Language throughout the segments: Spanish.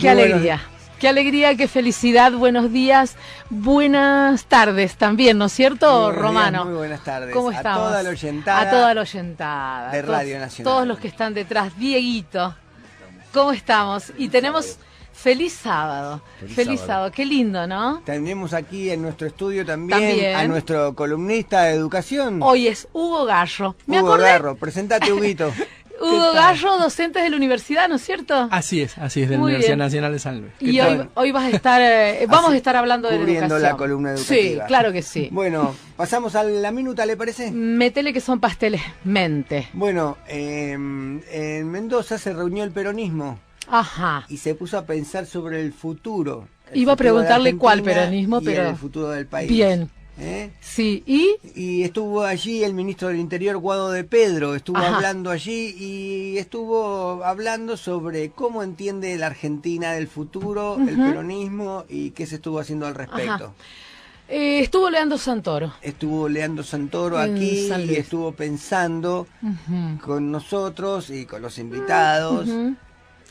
Qué alegría. Qué alegría, qué felicidad, buenos días, buenas tardes también, ¿no es cierto, Romano? Muy buenas tardes. ¿Cómo estamos? A toda la oyentada. A toda la oyentada. De Radio Nacional. Todos los que están detrás. Dieguito, ¿cómo estamos? Y tenemos feliz sábado. Feliz sábado. Qué lindo, ¿no? Tenemos aquí en nuestro estudio también a nuestro columnista de educación. Hoy es Hugo Garro. Hugo Garro, presentate, Huguito. Hugo Garro, docente de la universidad, ¿no es cierto? Así es, de la Universidad Nacional de San Luis. Y hoy vas a estar, vamos a estar hablando de la educación. Cubriendo la columna educativa. Sí, claro que sí. Bueno, pasamos a la minuta, ¿le parece? Métele que son pasteles, mente. Bueno, en Mendoza se reunió el peronismo. Ajá. Y se puso a pensar sobre el futuro. Iba a preguntarle cuál peronismo, pero... el futuro del país. Bien. Sí, y estuvo allí el ministro del Interior, Guado de Pedro, estuvo hablando allí y estuvo hablando sobre cómo entiende la Argentina del futuro, el peronismo y qué se estuvo haciendo al respecto. Estuvo Leandro Santoro. Estuvo Leandro Santoro aquí y estuvo pensando con nosotros y con los invitados.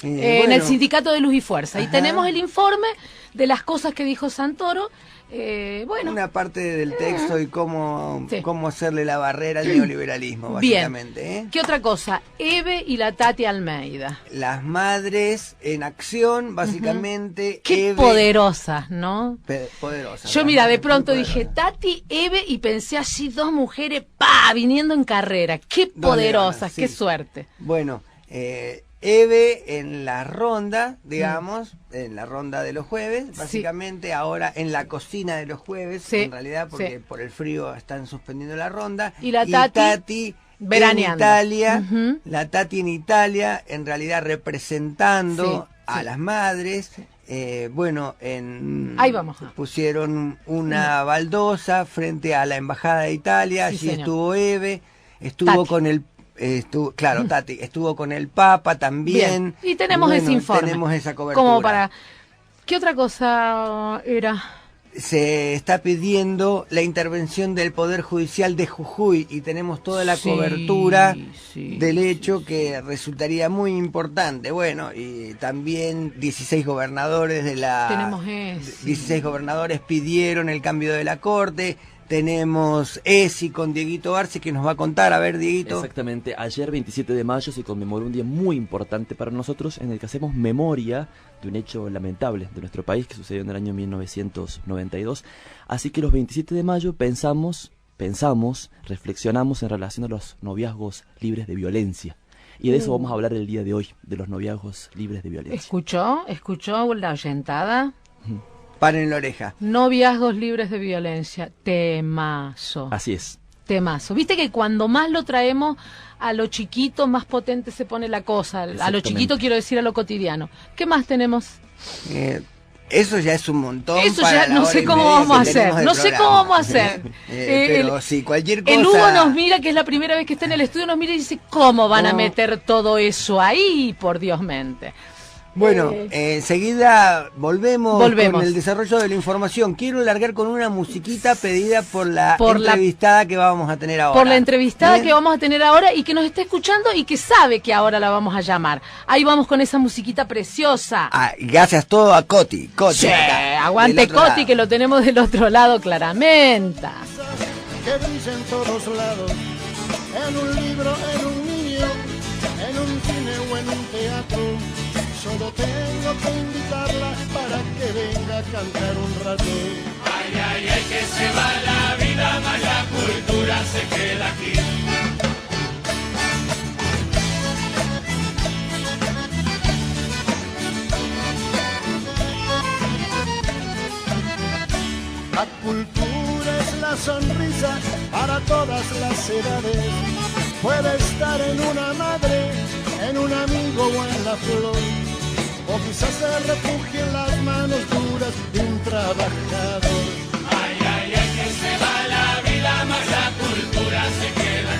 En el Sindicato de Luz y Fuerza. Y tenemos el informe de las cosas que dijo Santoro. Una parte del texto y cómo hacerle la barrera al neoliberalismo, básicamente. Bien. ¿Qué otra cosa? Eve y la Tati Almeida. Las madres en acción, básicamente. Qué poderosas, ¿no? Poderosas. Yo, mira, de pronto dije Tati, Eve, y pensé así, dos mujeres, viniendo en carrera. Qué poderosas, qué suerte. Bueno, Eve en la ronda, digamos, en la ronda de los jueves, básicamente ahora en la cocina de los jueves, en realidad, porque por el frío están suspendiendo la ronda. Y la Tati veraneando. En Italia, la Tati en Italia, en realidad representando a las madres. Bueno, ahí vamos. Pusieron una baldosa frente a la Embajada de Italia, allí estuvo Eve, estuvo con el... Tati, estuvo con el Papa también. Bien. Y tenemos ese informe. Tenemos esa cobertura. Como para... ¿Qué otra cosa era? Se está pidiendo la intervención del Poder Judicial de Jujuy y tenemos toda la cobertura del hecho que resultaría muy importante. Bueno, y también 16 gobernadores de la... Tenemos ese. 16 gobernadores pidieron el cambio de la Corte. Tenemos ESI con Dieguito Arce que nos va a contar. A ver, Dieguito. Exactamente, ayer 27 de mayo se conmemoró un día muy importante para nosotros en el que hacemos memoria de un hecho lamentable de nuestro país que sucedió en el año 1992. Así que los 27 de mayo pensamos, reflexionamos en relación a los noviazgos libres de violencia. Y de eso vamos a hablar el día de hoy, de los noviazgos libres de violencia. ¿Escuchó la oyentada? Paren la oreja. Noviazgos libres de violencia. Temazo. Así es. Temazo. Viste que cuando más lo traemos a lo chiquito, más potente se pone la cosa. A lo chiquito quiero decir a lo cotidiano. ¿Qué más tenemos? Eso ya es un montón. Eso ya no sé cómo vamos a hacer. No sé cómo vamos a hacer. Pero sí, cualquier cosa. El Hugo nos mira, que es la primera vez que está en el estudio, nos mira y dice, ¿cómo van a meter todo eso ahí? Por Dios mente. Bueno, enseguida volvemos con el desarrollo de la información. Quiero largar con una musiquita pedida por la entrevistada que vamos a tener ahora. Por la entrevistada que vamos a tener ahora y que nos está escuchando y que sabe que ahora la vamos a llamar. Ahí vamos con esa musiquita preciosa. Gracias todo a Coti. Sí, aguante Coti, que lo tenemos del otro lado claramente. Que brilla en todos lados, en un libro, en un niño, en un cine o en un teatro. Solo tengo que invitarla para que venga a cantar un rato. Ay, ay, ay, que se va la vida, más la cultura se queda aquí. La cultura es la sonrisa para todas las edades. Puede estar en una madre, en un amigo o en la flor. O quizás se refugie en las manos duras de un trabajador. Ay, ay, ay, que se va la vida, más la cultura se queda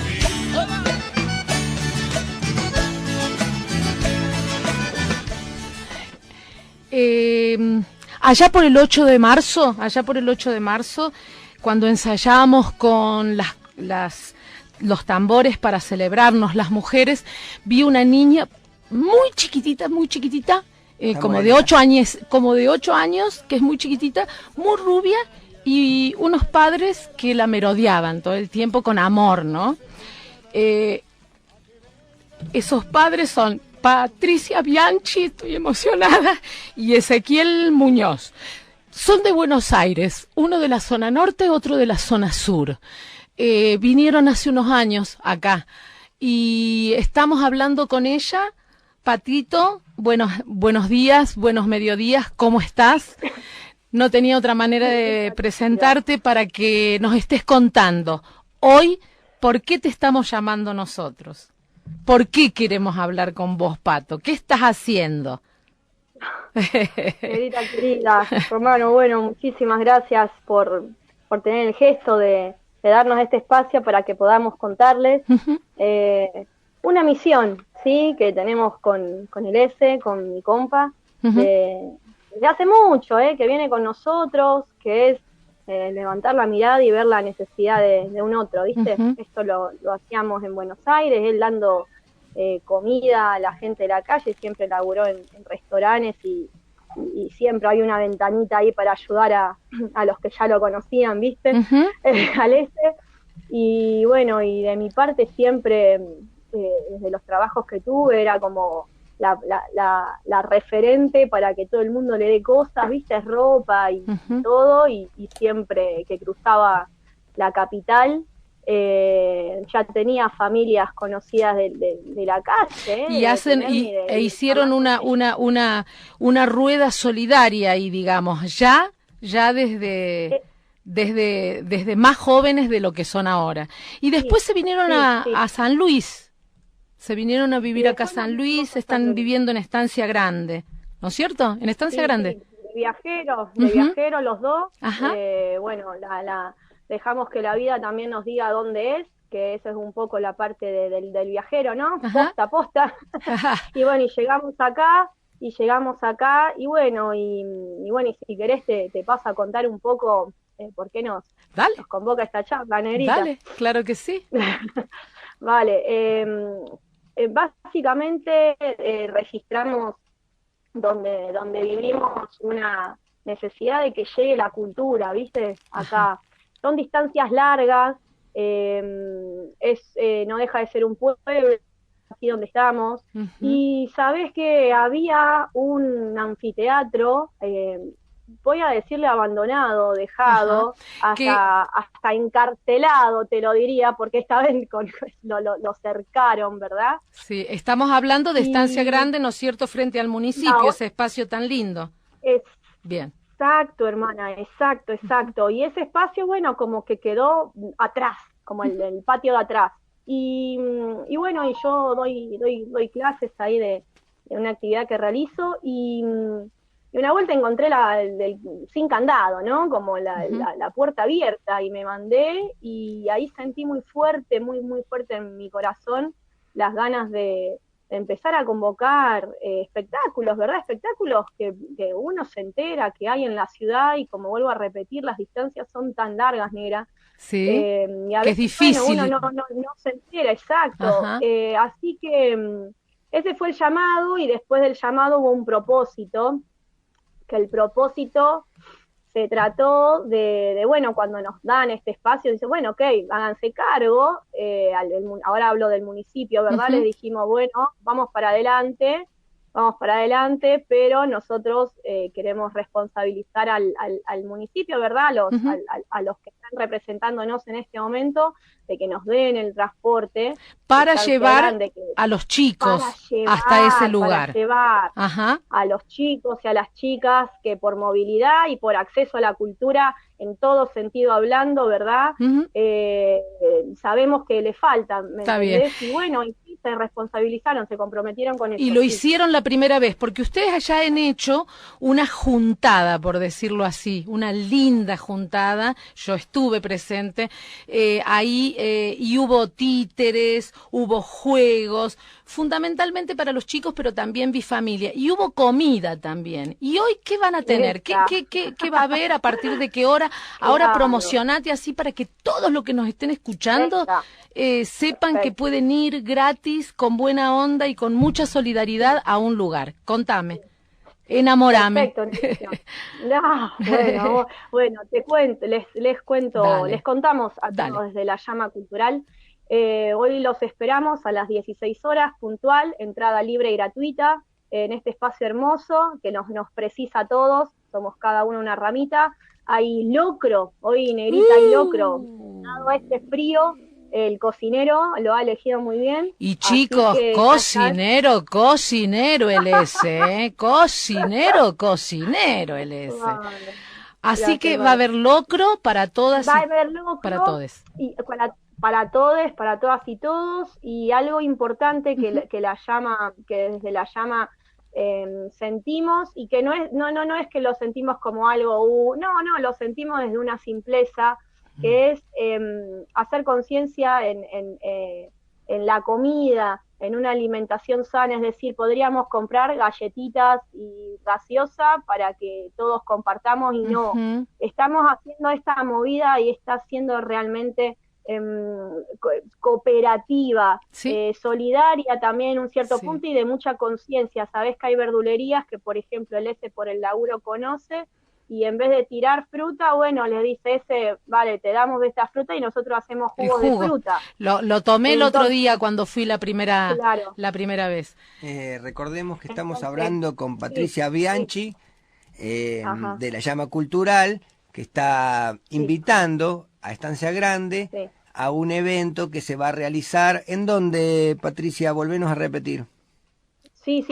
aquí. Allá por el 8 de marzo, cuando ensayábamos con los tambores para celebrarnos las mujeres, vi una niña muy chiquitita, como de 8 años, que es muy chiquitita, muy rubia, y unos padres que la merodeaban todo el tiempo con amor, ¿no? Esos padres son Patricia Bianchi, estoy emocionada, y Ezequiel Muñoz. Son de Buenos Aires, uno de la zona norte, otro de la zona sur. Vinieron hace unos años acá y estamos hablando con ella. Patito, buenos días, buenos mediodías, ¿cómo estás? No tenía otra manera de presentarte para que nos estés contando hoy por qué te estamos llamando nosotros. ¿Por qué queremos hablar con vos, Pato? ¿Qué estás haciendo? Querida, Romano, bueno, muchísimas gracias por tener el gesto de darnos este espacio para que podamos contarles una misión, ¿sí? Que tenemos con el S, con mi compa, desde hace mucho, que viene con nosotros, que es levantar la mirada y ver la necesidad de un otro, ¿viste? Esto lo hacíamos en Buenos Aires, él dando comida a la gente de la calle, siempre laburó en restaurantes y siempre hay una ventanita ahí para ayudar a los que ya lo conocían, ¿viste? Al este. Y bueno, y de mi parte siempre, desde los trabajos que tuve, era como la referente para que todo el mundo le dé cosas, ¿viste? Ropa y todo, y siempre que cruzaba la capital, ya tenía familias conocidas de la calle. Y hicieron una rueda solidaria ahí, digamos, ya desde más jóvenes de lo que son ahora. Y después se vinieron a San Luis. Se vinieron a vivir acá a San Luis, están viviendo en Estancia Grande, ¿no es cierto? En Estancia Grande. Sí, de viajeros los dos. Bueno, dejamos que la vida también nos diga dónde es, que eso es un poco la parte del viajero, ¿no? Posta. Y bueno, y llegamos acá, y bueno, y si querés te paso a contar un poco por qué nos convoca esta charla, Negrita. Dale, claro que sí. Vale, básicamente registramos donde vivimos una necesidad de que llegue la cultura, ¿viste? Acá son distancias largas, no deja de ser un pueblo, aquí donde estamos, y sabés que había un anfiteatro, voy a decirle abandonado, dejado, hasta encarcelado, te lo diría, porque esta vez lo cercaron, ¿verdad? Sí, estamos hablando de Estancia Grande, ¿no es cierto?, frente al municipio, ese espacio tan lindo. Bien. Exacto, hermana, exacto. Y ese espacio, bueno, como que quedó atrás, como el patio de atrás. Y bueno, y yo doy clases ahí de una actividad que realizo, y una vuelta encontré sin candado, ¿no? Como la puerta abierta, y me mandé, y ahí sentí muy fuerte en mi corazón las ganas de empezar a convocar espectáculos, ¿verdad? Espectáculos que uno se entera que hay en la ciudad, y como vuelvo a repetir, las distancias son tan largas, negra. Sí, y a veces, que es difícil. Bueno, uno no se entera, exacto. Así que ese fue el llamado, y después del llamado hubo un propósito, que el propósito se trató de bueno, cuando nos dan este espacio, dice, bueno, ok, háganse cargo, ahora hablo del municipio, ¿verdad? Les dijimos, bueno, vamos para adelante, pero nosotros queremos responsabilizar al municipio, ¿verdad? A los que están representándonos en este momento, de que nos den el transporte para llevar a los chicos hasta ese lugar. Para llevar a los chicos y a las chicas que por movilidad y por acceso a la cultura en todo sentido hablando, ¿verdad? Sabemos que le faltan, ¿me entendés? Y bueno, y sí, se responsabilizaron, se comprometieron con eso. Y lo hicieron la primera vez, porque ustedes allá han hecho una juntada, por decirlo así, una linda juntada, yo estuve presente ahí, y hubo títeres, hubo juegos, fundamentalmente para los chicos, pero también vi familia, y hubo comida también. ¿Y hoy qué van a tener? ¿Qué va a haber? ¿A partir de qué hora? Ahora promocionate así para que todos los que nos estén escuchando sepan que pueden ir gratis, con buena onda y con mucha solidaridad a un lugar. Contame. Enamorame. Perfecto. No, bueno, te cuento, les cuento, Dale. les contamos a Dale. todos desde la Llama Cultural. Hoy los esperamos a las 16 horas, puntual, entrada libre y gratuita, en este espacio hermoso que nos precisa a todos, somos cada uno una ramita. Hay locro, hoy Negrita hay locro, dado este frío, el cocinero lo ha elegido muy bien. Y chicos, así que cocinero el ese, cocinero el ese. Así que va a haber locro para todas Va a haber locro para todes. y para todes, para todas y todos, y algo importante que desde la llama sentimos, y que no es que lo sentimos como algo, no, lo sentimos desde una simpleza, que es hacer conciencia en la comida, en una alimentación sana, es decir, podríamos comprar galletitas y gaseosa para que todos compartamos, y no, estamos haciendo esta movida y está siendo realmente cooperativa, ¿Sí? solidaria también en un cierto Sí. punto, y de mucha conciencia. Sabés que hay verdulerías que, por ejemplo, el ese por el laburo conoce, y en vez de tirar fruta, bueno, le dice ese, vale, te damos de esta fruta y nosotros hacemos El jugo jugo. de fruta. Lo tomé el otro Entonces, día cuando fui la primera vez. Recordemos que estamos Entonces, hablando con Patricia Bianchi, Ajá. de la Llama Cultural, que está invitando a Estancia Grande Sí. a un evento que se va a realizar. ¿En dónde, Patricia? Volvenos a repetir. Sí,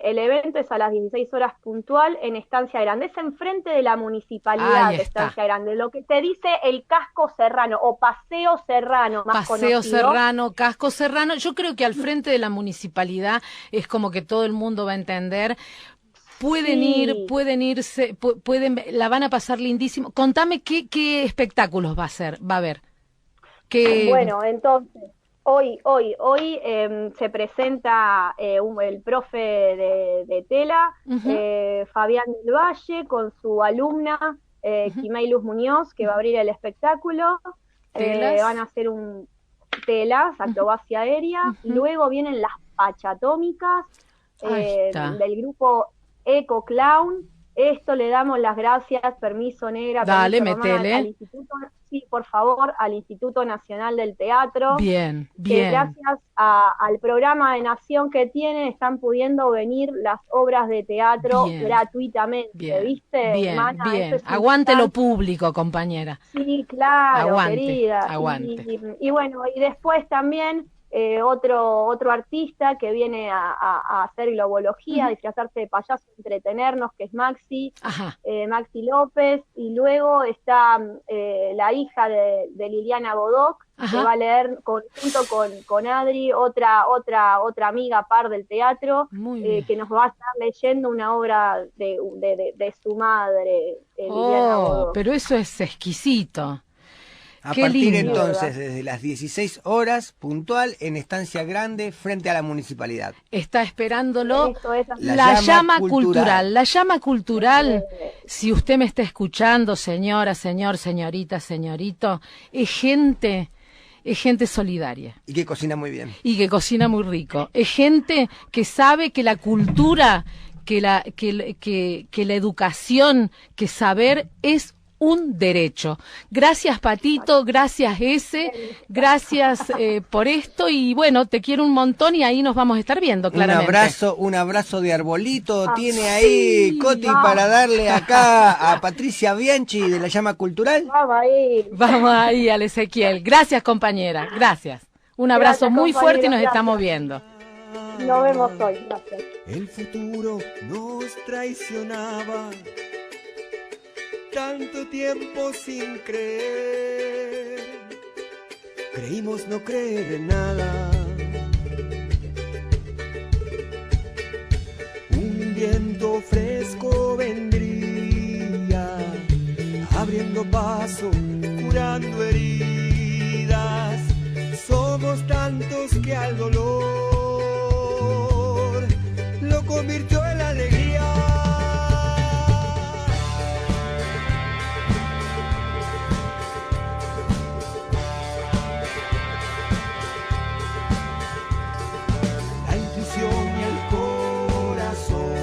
el evento es a las 16 horas puntual en Estancia Grande, es enfrente de la municipalidad Ahí de está. Estancia Grande, lo que te dice el Casco Serrano o Paseo Serrano, más Paseo conocido. Serrano, Casco Serrano. Yo creo que al frente de la municipalidad es como que todo el mundo va a entender. Pueden irse, la van a pasar lindísimo. Contame qué espectáculos va a haber. Bueno, entonces, hoy se presenta el profe de tela, Fabián del Valle, con su alumna, Quimei Luz Muñoz, que va a abrir el espectáculo. Telas. Van a hacer telas, acrobacia aérea. Luego vienen las pachatómicas del grupo Eco Clown. Esto le damos las gracias, permiso Negra, Dale, permiso Román, metele. al Instituto, sí, por favor, al Instituto Nacional del Teatro. Bien. Que gracias al programa de Nación que tienen, están pudiendo venir las obras de teatro gratuitamente, ¿viste? Bien, Mana, bien. eso es Aguante lo importante. público, compañera. Sí, claro, Aguante, querida. aguante. Y bueno, y después también otro artista que viene a hacer globología, a disfrazarse de payaso, entretenernos, que es Maxi López, y luego está la hija de Liliana Bodoc, que va a leer junto con Adri, otra amiga par del teatro, que nos va a estar leyendo una obra de su madre, Liliana Bodoc. Pero eso es exquisito. A Qué partir lindo. entonces, desde las 16 horas, puntual, en Estancia Grande, frente a la municipalidad. Está esperándolo Esto es así. la llama cultural. La llama cultural, si usted me está escuchando, señora, señor, señorita, señorito, es gente solidaria. Y que cocina muy bien. Y que cocina muy rico. Es gente que sabe que la cultura, que la educación, que saber es un derecho. Gracias, Patito, gracias, gracias por esto, y bueno, te quiero un montón, y ahí nos vamos a estar viendo, claramente. Un abrazo de arbolito tiene ahí Coti para darle acá a Patricia Bianchi de la Llama Cultural. Vamos ahí, al Ezequiel. Gracias, compañera, gracias. Un abrazo Gracias, muy fuerte y nos compañero, estamos viendo. Nos vemos hoy, gracias. El futuro nos traicionaba, tanto tiempo sin creer, creímos no creer en nada. Un viento fresco vendría, abriendo paso, curando heridas. Somos tantos que al dolor lo convirtió en alegría. La intuición y el corazón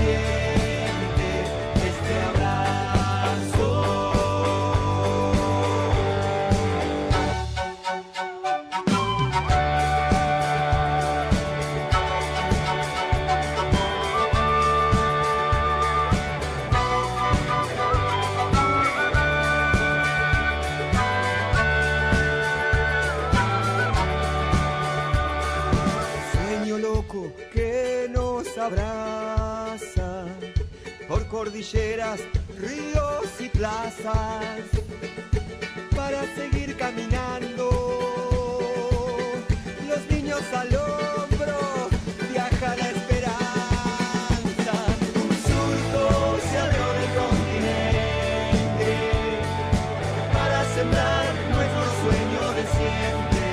siente este abrazo. Sueño loco que nos abraza por cordilleras, ríos y plazas para seguir caminando. Los niños al hombro viaja la esperanza. Un surco se abrió del continente para sembrar nuestro sueño de siempre.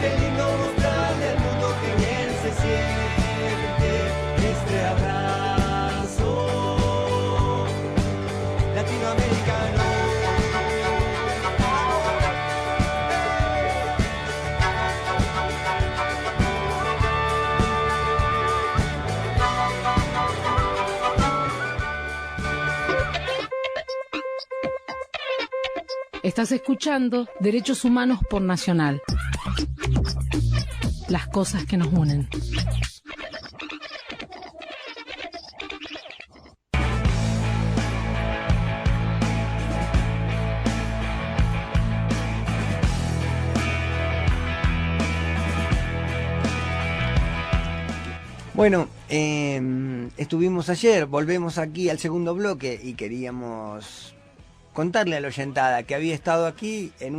Qué lindo mostrarle al mundo que bien se siente este abrazo latinoamericano. Estás escuchando Derechos Humanos por Nacional. Las cosas que nos unen. Bueno, estuvimos ayer, volvemos aquí al segundo bloque y queríamos contarle a la oyentada que había estado aquí en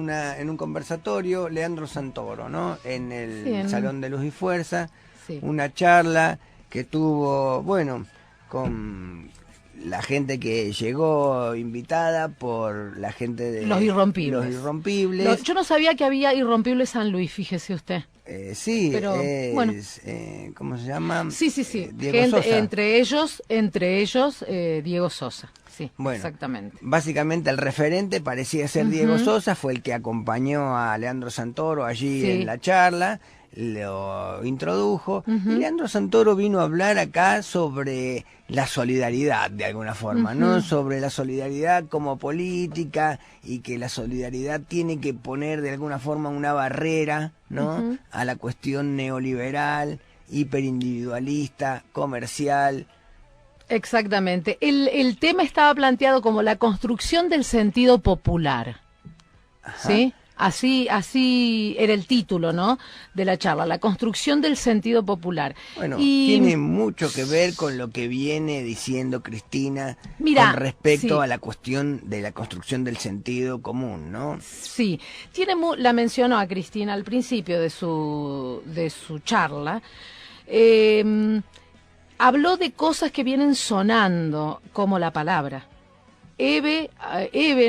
un conversatorio Leandro Santoro, ¿no? En el Salón de Luz y Fuerza, Sí. una charla que tuvo, bueno, con la gente que llegó invitada por la gente de Los Irrompibles. Los Irrompibles. Yo no sabía que había Irrompible San Luis, fíjese usted. Sí, pero, es, bueno. ¿Cómo se llama? Sí. Diego Gente, Sosa. entre ellos Diego Sosa. Sí, Bueno, exactamente. Básicamente el referente parecía ser Diego Sosa, fue el que acompañó a Leandro Santoro allí en la charla, lo introdujo, y Leandro Santoro vino a hablar acá sobre la solidaridad de alguna forma, ¿no? Sobre la solidaridad como política y que la solidaridad tiene que poner de alguna forma una barrera, ¿no? A la cuestión neoliberal, hiperindividualista, comercial. Exactamente. El tema estaba planteado como la construcción del sentido popular. Ajá. ¿Sí? Así era el título, ¿no? De la charla, la construcción del sentido popular. Bueno, y tiene mucho que ver con lo que viene diciendo Cristina Mira, con respecto sí. a la cuestión de la construcción del sentido común, ¿no? Sí, la mencionó a Cristina al principio de su charla. Habló de cosas que vienen sonando, como la palabra. Eve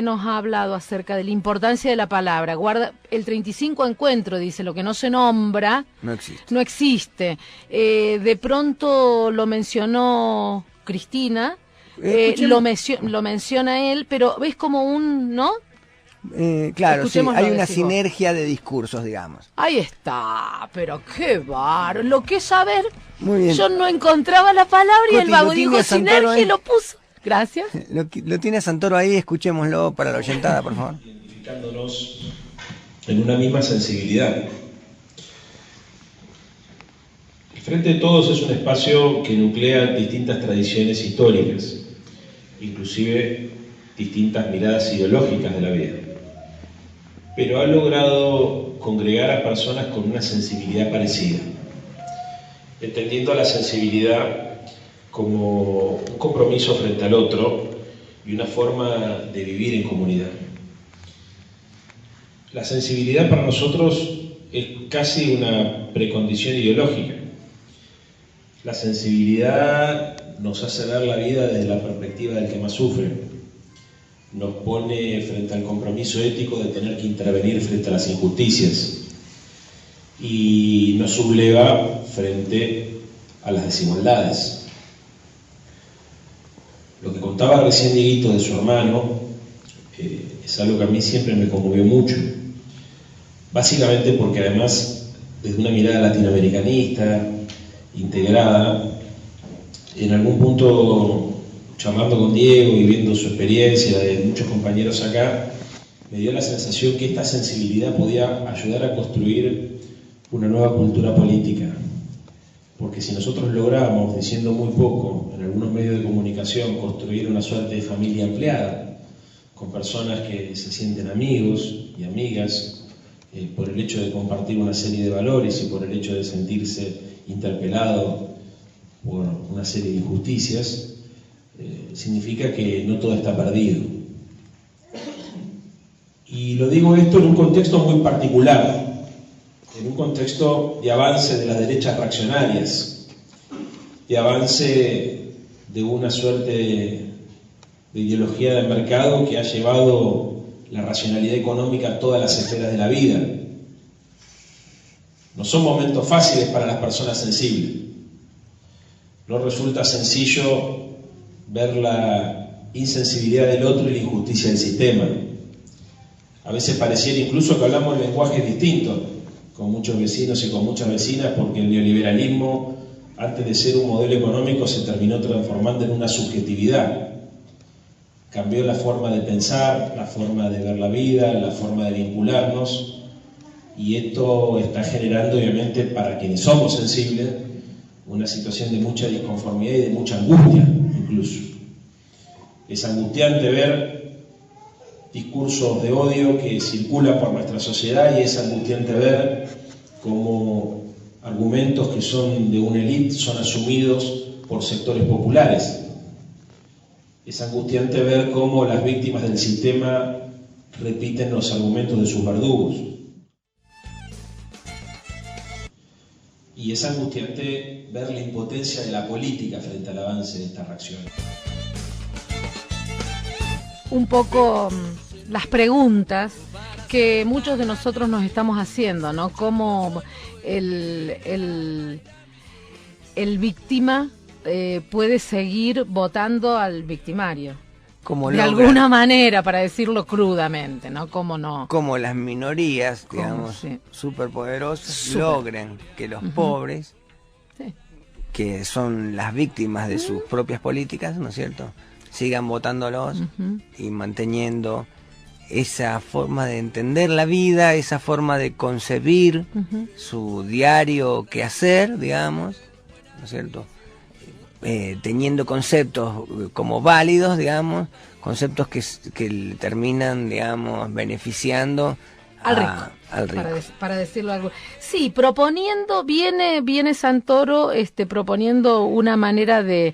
nos ha hablado acerca de la importancia de la palabra. Guarda, el 35 encuentro dice, lo que no se nombra No existe. no existe. De pronto lo mencionó Cristina, lo menciona él, pero ves como un, ¿no? Claro, sí, Escuchémoslo, hay una decís vos. sinergia de discursos, digamos. Ahí está, pero qué bar. Lo que es saber, Muy bien. yo no encontraba la palabra y Coti, el vago lo tiene dijo a Santoro sinergia y ahí. lo puso. Gracias. Lo tiene Santoro ahí, escuchémoslo para la oyentada, por favor. Identificándonos en una misma sensibilidad. El Frente de Todos es un espacio que nuclea distintas tradiciones históricas, inclusive distintas miradas ideológicas de la vida, pero ha logrado congregar a personas con una sensibilidad parecida, entendiendo la sensibilidad como un compromiso frente al otro y una forma de vivir en comunidad. La sensibilidad para nosotros es casi una precondición ideológica. La sensibilidad nos hace ver la vida desde la perspectiva del que más sufre. Nos pone frente al compromiso ético de tener que intervenir frente a las injusticias y nos subleva frente a las desigualdades. Lo que contaba recién Dieguito de su hermano es algo que a mí siempre me conmovió mucho, básicamente porque además desde una mirada latinoamericanista, integrada, En algún punto, charlando con Diego y viendo su experiencia de muchos compañeros acá, me dio la sensación que esta sensibilidad podía ayudar a construir una nueva cultura política. Porque si nosotros logramos, diciendo muy poco, en algunos medios de comunicación, construir una suerte de familia ampliada, con personas que se sienten amigos y amigas, por el hecho de compartir una serie de valores y por el hecho de sentirse interpelado por una serie de injusticias, significa que no todo está perdido. Y lo digo esto en un contexto muy particular, en un contexto de avance de las derechas reaccionarias, de avance de una suerte de ideología de mercado que ha llevado la racionalidad económica a todas las esferas de la vida. No son momentos fáciles para las personas sensibles. No resulta sencillo ver la insensibilidad del otro y la injusticia del sistema. A veces pareciera incluso que hablamos lenguajes distintos con muchos vecinos y con muchas vecinas, porque el neoliberalismo, antes de ser un modelo económico, se terminó transformando en una subjetividad. Cambió la forma de pensar, la forma de ver la vida, la forma de vincularnos, y esto está generando, obviamente, para quienes somos sensibles, una situación de mucha disconformidad y de mucha angustia, incluso. Es angustiante ver discursos de odio que circulan por nuestra sociedad y es angustiante ver cómo argumentos que son de una élite son asumidos por sectores populares. Es angustiante ver cómo las víctimas del sistema repiten los argumentos de sus verdugos. Y es angustiante ver la impotencia de la política frente al avance de esta reacción. Un poco las preguntas que muchos de nosotros nos estamos haciendo, ¿no? Cómo el víctima puede seguir votando al victimario. De alguna manera, para decirlo crudamente, ¿no? ¿Cómo no? Como las minorías, digamos, superpoderosas, logren que los pobres, que son las víctimas de sus propias políticas, ¿no es cierto?, sigan votándolos y manteniendo esa forma de entender la vida, esa forma de concebir su diario quehacer, digamos, ¿no es cierto?, teniendo conceptos como válidos, digamos, conceptos que terminan, digamos, beneficiando al rico. Para decirlo algo. Sí, proponiendo, viene Santoro proponiendo una manera de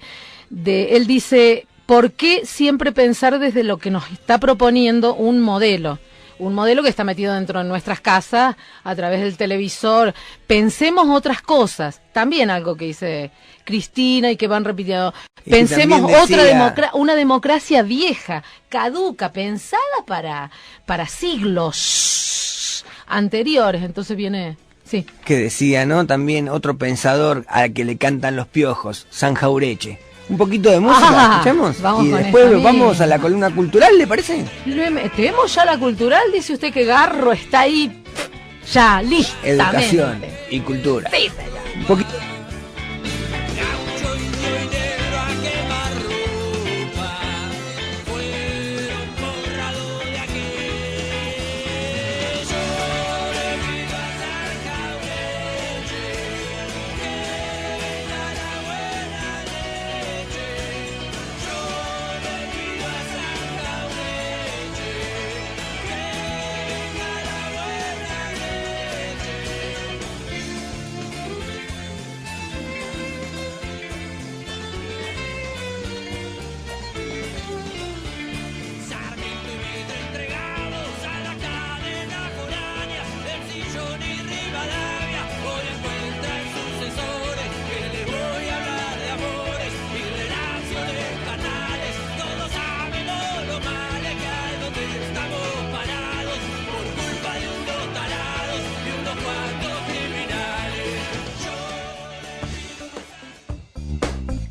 él dice, ¿por qué siempre pensar desde lo que nos está proponiendo un modelo? Un modelo que está metido dentro de nuestras casas, a través del televisor. Pensemos otras cosas. También algo que dice Cristina y que van repitiendo. Pensemos una democracia vieja, caduca, pensada para siglos anteriores. Entonces viene... Sí. Que decía, ¿no? También otro pensador al que le cantan los piojos, San Jaureche. Un poquito de música, ¿escuchamos? Vamos y con después vamos a la columna cultural, ¿le parece? ¿Tenemos ya la cultural? Dice usted que Garro está ahí ya, listamente. Educación y cultura. Sí, señor. Un poquito.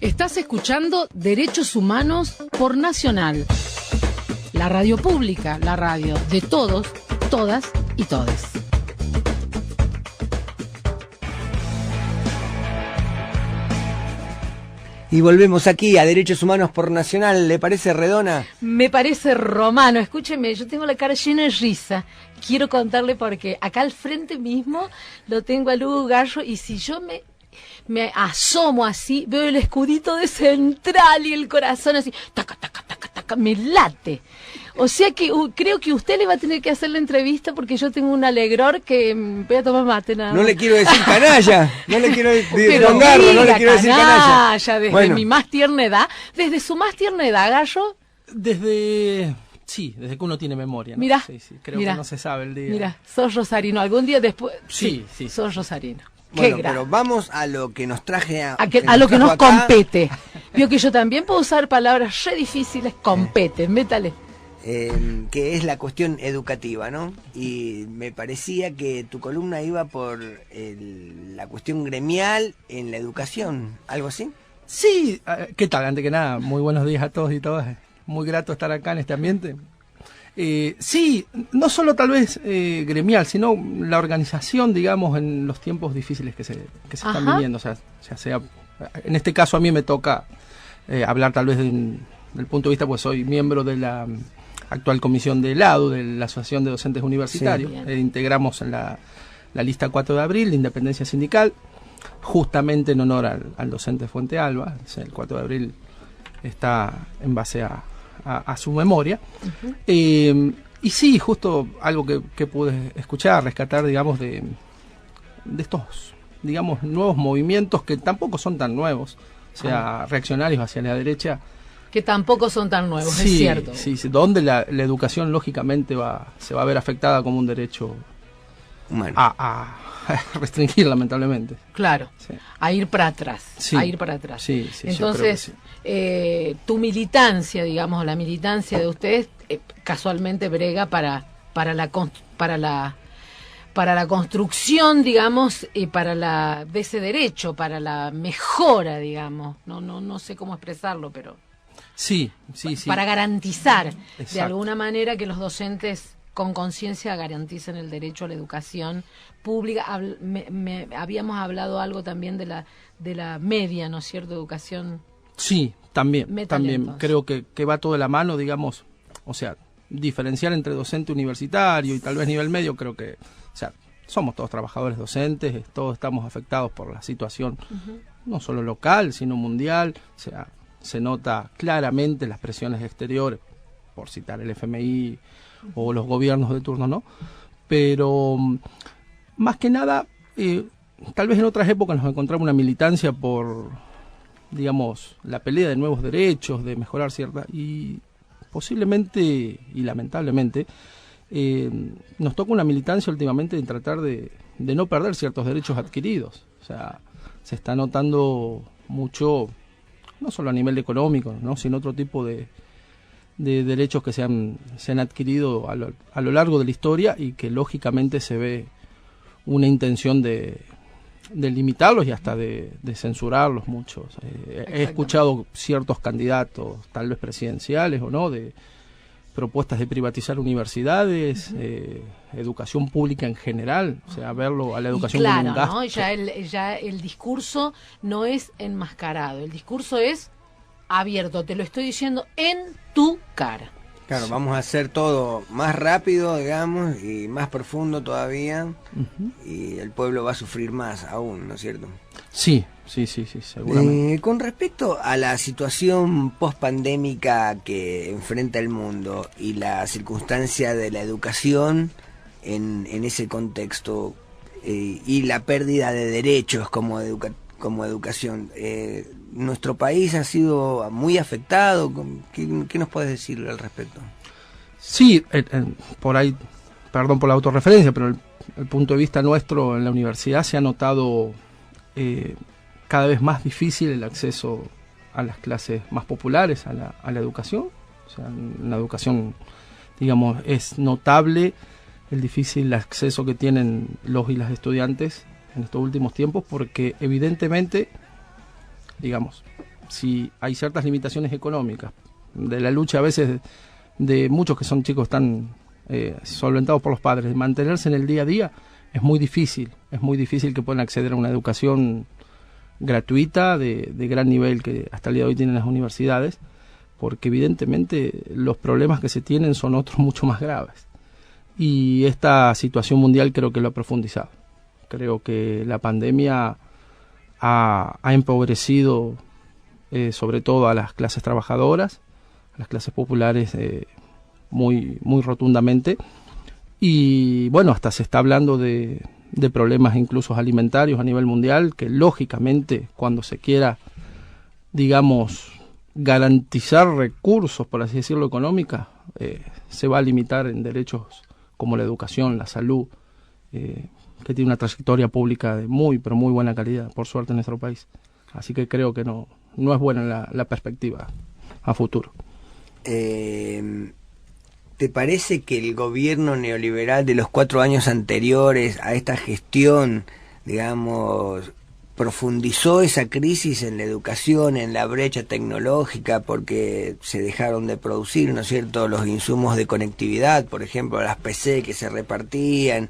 Estás escuchando Derechos Humanos por Nacional, la radio pública, la radio de todos, todas y todes. Y volvemos aquí a Derechos Humanos por Nacional. ¿Le parece, Redona? Me parece romano. Escúcheme, yo tengo la cara llena de risa. Quiero contarle porque acá al frente mismo lo tengo a Lugo Gallo y si yo me asomo así, veo el escudito de Central y el corazón así, taca, taca, taca, taca, me late. O sea que creo que usted le va a tener que hacer la entrevista porque yo tengo un alegror que voy a tomar mate nada más. No le quiero decir canalla, no le quiero decir pero Garro, no le quiero decir canalla. Desde mi más tierna edad, desde su más tierna edad, Gallo. Desde que uno tiene memoria, ¿no? Mirá, sí, creo que no se sabe el día. Mira, sos rosarino, algún día después. Sí. Sos rosarino. Bueno, pero vamos a lo que nos traje a lo que nos compete. Vio que yo también puedo usar palabras re difíciles, compete, métale. Que es la cuestión educativa, ¿no? Y me parecía que tu columna iba por la cuestión gremial en la educación, ¿algo así? Sí, ¿qué tal? Antes que nada, muy buenos días a todos y todas. Muy grato estar acá en este ambiente. Sí, no solo tal vez gremial, sino la organización, digamos, en los tiempos difíciles que se están viviendo. O sea, en este caso a mí me toca hablar tal vez del punto de vista, pues soy miembro de la actual comisión de ELADU, de la Asociación de Docentes Universitarios. Sí, integramos en la lista 4 de abril de Independencia Sindical, justamente en honor al docente Fuente Alba. El 4 de abril está en base a su memoria. Uh-huh. Y sí, justo algo que pude escuchar, rescatar, digamos, de estos, digamos, nuevos movimientos que tampoco son tan nuevos, o sea, reaccionarios hacia la derecha. Que tampoco son tan nuevos, sí, es cierto. Sí, donde la educación lógicamente se va a ver afectada como un derecho humano a restringir, lamentablemente. Claro, sí. A ir para atrás, Sí, entonces, tu militancia, digamos, la militancia de ustedes, casualmente brega para la construcción, digamos, de ese derecho, para la mejora, digamos. No sé cómo expresarlo, pero... Sí. Para garantizar, Exacto. De alguna manera, que los docentes con conciencia garanticen el derecho a la educación pública. Habíamos hablado algo también de la media, ¿no es cierto?, educación. Sí, también. Talentos. Creo que va todo de la mano, digamos, o sea, diferenciar entre docente universitario y tal vez nivel medio, creo que, o sea, somos todos trabajadores docentes, todos estamos afectados por la situación, uh-huh, no solo local, sino mundial, o sea, se nota claramente las presiones exteriores, por citar el FMI o los gobiernos de turno, ¿no? Pero más que nada, tal vez en otras épocas nos encontramos una militancia por, digamos, la pelea de nuevos derechos, de mejorar cierta, y posiblemente y lamentablemente nos toca una militancia últimamente en tratar de no perder ciertos derechos adquiridos. O sea, se está notando mucho, no solo a nivel económico, ¿no?, sino otro tipo de derechos que se han adquirido a lo largo de la historia, y que lógicamente se ve una intención de limitarlos y hasta de censurarlos muchos. He escuchado ciertos candidatos, tal vez presidenciales o no, de propuestas de privatizar universidades, uh-huh, educación pública en general, o sea, verlo a la educación como un gasto. ¿No? Ya el discurso no es enmascarado, el discurso es abierto, te lo estoy diciendo en tu cara. Claro, vamos a hacer todo más rápido, digamos, y más profundo todavía, uh-huh, y el pueblo va a sufrir más aún, ¿no es cierto? Sí, seguramente. Con respecto a la situación post-pandémica que enfrenta el mundo y la circunstancia de la educación en ese contexto, y la pérdida de derechos como educación, nuestro país ha sido muy afectado. ¿Qué nos puedes decir al respecto? Sí, por ahí, perdón por la autorreferencia, pero el punto de vista nuestro en la universidad se ha notado cada vez más difícil el acceso a las clases más populares, a la educación. O sea, en la educación, digamos, es notable el difícil acceso que tienen los y las estudiantes en estos últimos tiempos, porque evidentemente, digamos, si hay ciertas limitaciones económicas, de la lucha a veces de muchos que son chicos tan solventados por los padres, de mantenerse en el día a día, es muy difícil que puedan acceder a una educación gratuita de gran nivel que hasta el día de hoy tienen las universidades, porque evidentemente los problemas que se tienen son otros mucho más graves. Y esta situación mundial creo que lo ha profundizado. Creo que la pandemia ha empobrecido sobre todo a las clases trabajadoras, a las clases populares muy rotundamente. Y bueno, hasta se está hablando de problemas incluso alimentarios a nivel mundial, que lógicamente cuando se quiera, digamos, garantizar recursos, por así decirlo, económicos, se va a limitar en derechos como la educación, la salud, que tiene una trayectoria pública de muy, pero muy buena calidad, por suerte, en nuestro país. Así que creo que no es buena la perspectiva a futuro. ¿Te parece que el gobierno neoliberal de los 4 años anteriores a esta gestión, digamos, profundizó esa crisis en la educación, en la brecha tecnológica, porque se dejaron de producir, ¿no es cierto?, los insumos de conectividad, por ejemplo, las PC que se repartían,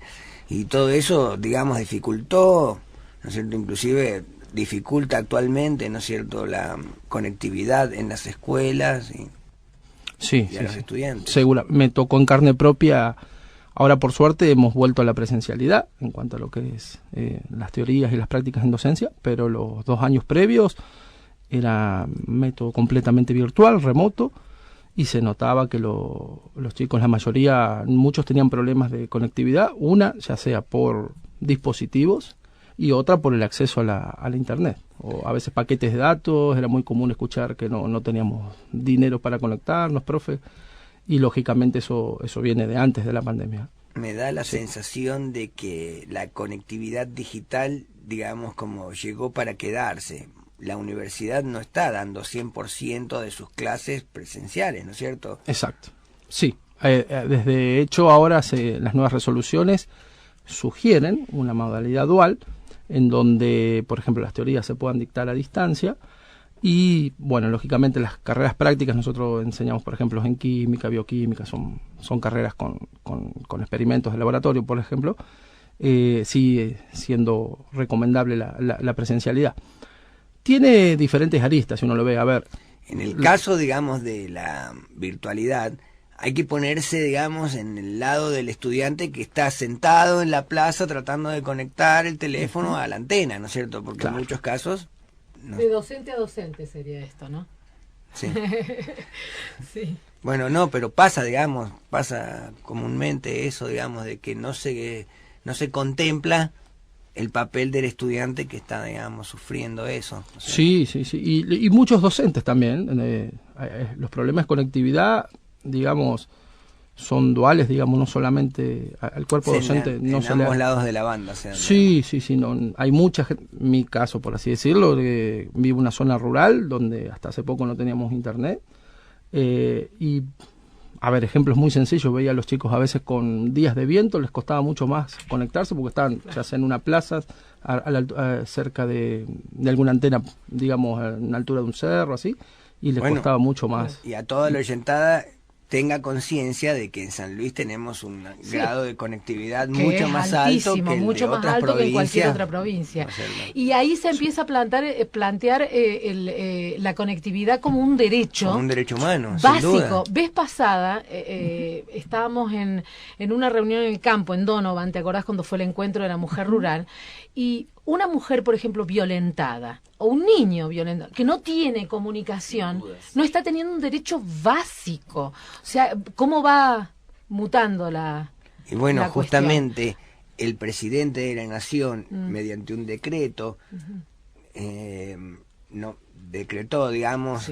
y todo eso, digamos, dificultó, ¿no es cierto?, inclusive dificulta actualmente, ¿no es cierto?, la conectividad en las escuelas y a los estudiantes. Segura, me tocó en carne propia. Ahora, por suerte, hemos vuelto a la presencialidad en cuanto a lo que es las teorías y las prácticas en docencia, pero los 2 años previos era método completamente virtual, remoto, y se notaba que los chicos, la mayoría, muchos tenían problemas de conectividad, una ya sea por dispositivos y otra por el acceso a la internet, o a veces paquetes de datos. Era muy común escuchar que no teníamos dinero para conectarnos, profe. Y lógicamente eso viene de antes de la pandemia. Me da la sensación de que la conectividad digital, digamos, como llegó para quedarse. La universidad no está dando 100% de sus clases presenciales, ¿no es cierto? Exacto, sí. Desde hecho ahora las nuevas resoluciones sugieren una modalidad dual, en donde, por ejemplo, las teorías se puedan dictar a distancia. Y, bueno, lógicamente las carreras prácticas, nosotros enseñamos, por ejemplo, en química, bioquímica, son carreras con experimentos de laboratorio, por ejemplo, sigue siendo recomendable la presencialidad. Tiene diferentes aristas, si uno lo ve, a ver. En el caso, digamos, de la virtualidad, hay que ponerse, digamos, en el lado del estudiante que está sentado en la plaza tratando de conectar el teléfono a la antena, ¿no es cierto? Porque claro, en muchos casos... De docente a docente sería esto, ¿no? Sí. Sí. Bueno, no, pero pasa comúnmente eso, digamos, de que no se contempla el papel del estudiante que está, digamos, sufriendo eso. O sea, sí. Y muchos docentes también. Los problemas de conectividad, digamos, son duales, digamos, no solamente al cuerpo docente. En ambos lados de la banda. O sea, sí, no, hay mucha gente, en mi caso, por así decirlo, que vivo en una zona rural donde hasta hace poco no teníamos internet. Y, a ver, ejemplos muy sencillos, veía a los chicos a veces con días de viento, les costaba mucho más conectarse porque estaban ya sea en una plaza, cerca de alguna antena, digamos, a una altura de un cerro, así, y les costaba mucho más. Y a toda la oyentada, tenga conciencia de que en San Luis tenemos un grado de conectividad mucho más alto que mucho más alto que en cualquier otra provincia. Y ahí se empieza a plantear la conectividad como un derecho. Como un derecho humano, básico. sin duda. Vez pasada estábamos en una reunión en el campo, en Donovan, ¿te acordás cuando fue el encuentro de la mujer rural? Y una mujer, por ejemplo, violentada, o un niño violentado, que no tiene comunicación, no está teniendo un derecho básico. O sea, ¿cómo va mutando la Y bueno, la justamente el presidente de la Nación, mediante un decreto, decretó, digamos,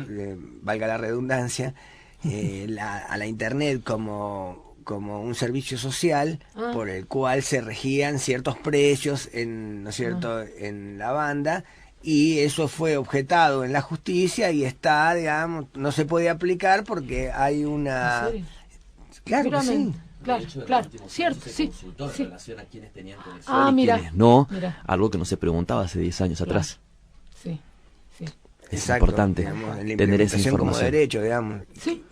valga la redundancia, a la Internet como un servicio social por el cual se regían ciertos precios ¿no es cierto?, en la banda, y eso fue objetado en la justicia y está, digamos, no se puede aplicar porque hay una... ¿En serio? Claro que sí. Claro, cierto, sí. En relación a quienes tenían conexión y quienes no, algo que no se preguntaba hace 10 años atrás. Sí. Es importante digamos, tener esa información. Como derecho, digamos. Sí.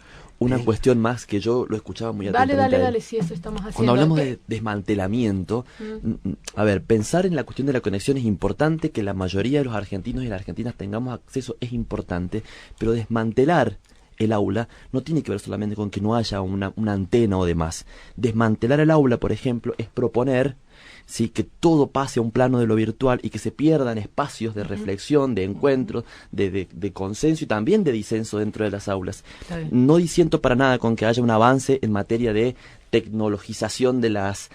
una cuestión más que yo lo escuchaba muy Dale, atentamente. dale, sí, eso estamos haciendo. Cuando hablamos ¿Qué? de desmantelamiento, a ver, pensar en la cuestión de la conexión es importante, que la mayoría de los argentinos y las argentinas tengamos acceso es importante, pero desmantelar el aula no tiene que ver solamente con que no haya una antena o demás. Desmantelar el aula, por ejemplo, es proponer, sí, que todo pase a un plano de lo virtual y que se pierdan espacios de reflexión, de encuentro, de consenso y también de disenso dentro de las aulas. No disiento para nada con que haya un avance en materia de tecnologización de las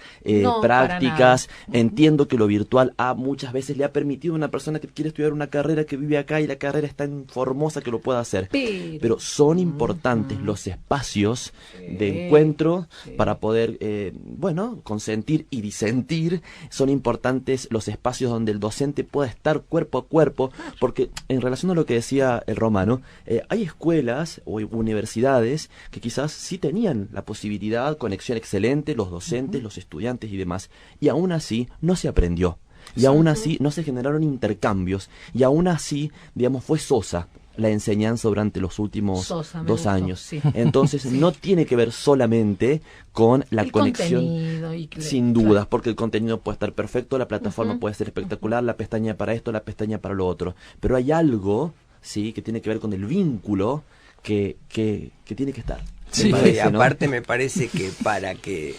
prácticas. Entiendo que lo virtual muchas veces le ha permitido a una persona que quiere estudiar una carrera, que vive acá y la carrera es tan formosa que lo pueda hacer. Pero son importantes los espacios de encuentro para poder, consentir y disentir. Son importantes los espacios donde el docente pueda estar cuerpo a cuerpo, porque en relación a lo que decía el Romano, hay escuelas o universidades que quizás sí tenían la posibilidad, conexión excelente, los docentes, los estudiantes y demás, y aún así no se aprendió, y aún así no se generaron intercambios, y aún así, digamos, fue sosa la enseñanza durante los últimos 2 años. Sí. Entonces no tiene que ver solamente con la conexión, sin dudas, porque el contenido puede estar perfecto, la plataforma puede ser espectacular, la pestaña para esto, la pestaña para lo otro, pero hay algo, sí, que tiene que ver con el vínculo que tiene que estar. Sí, y aparte me parece que para que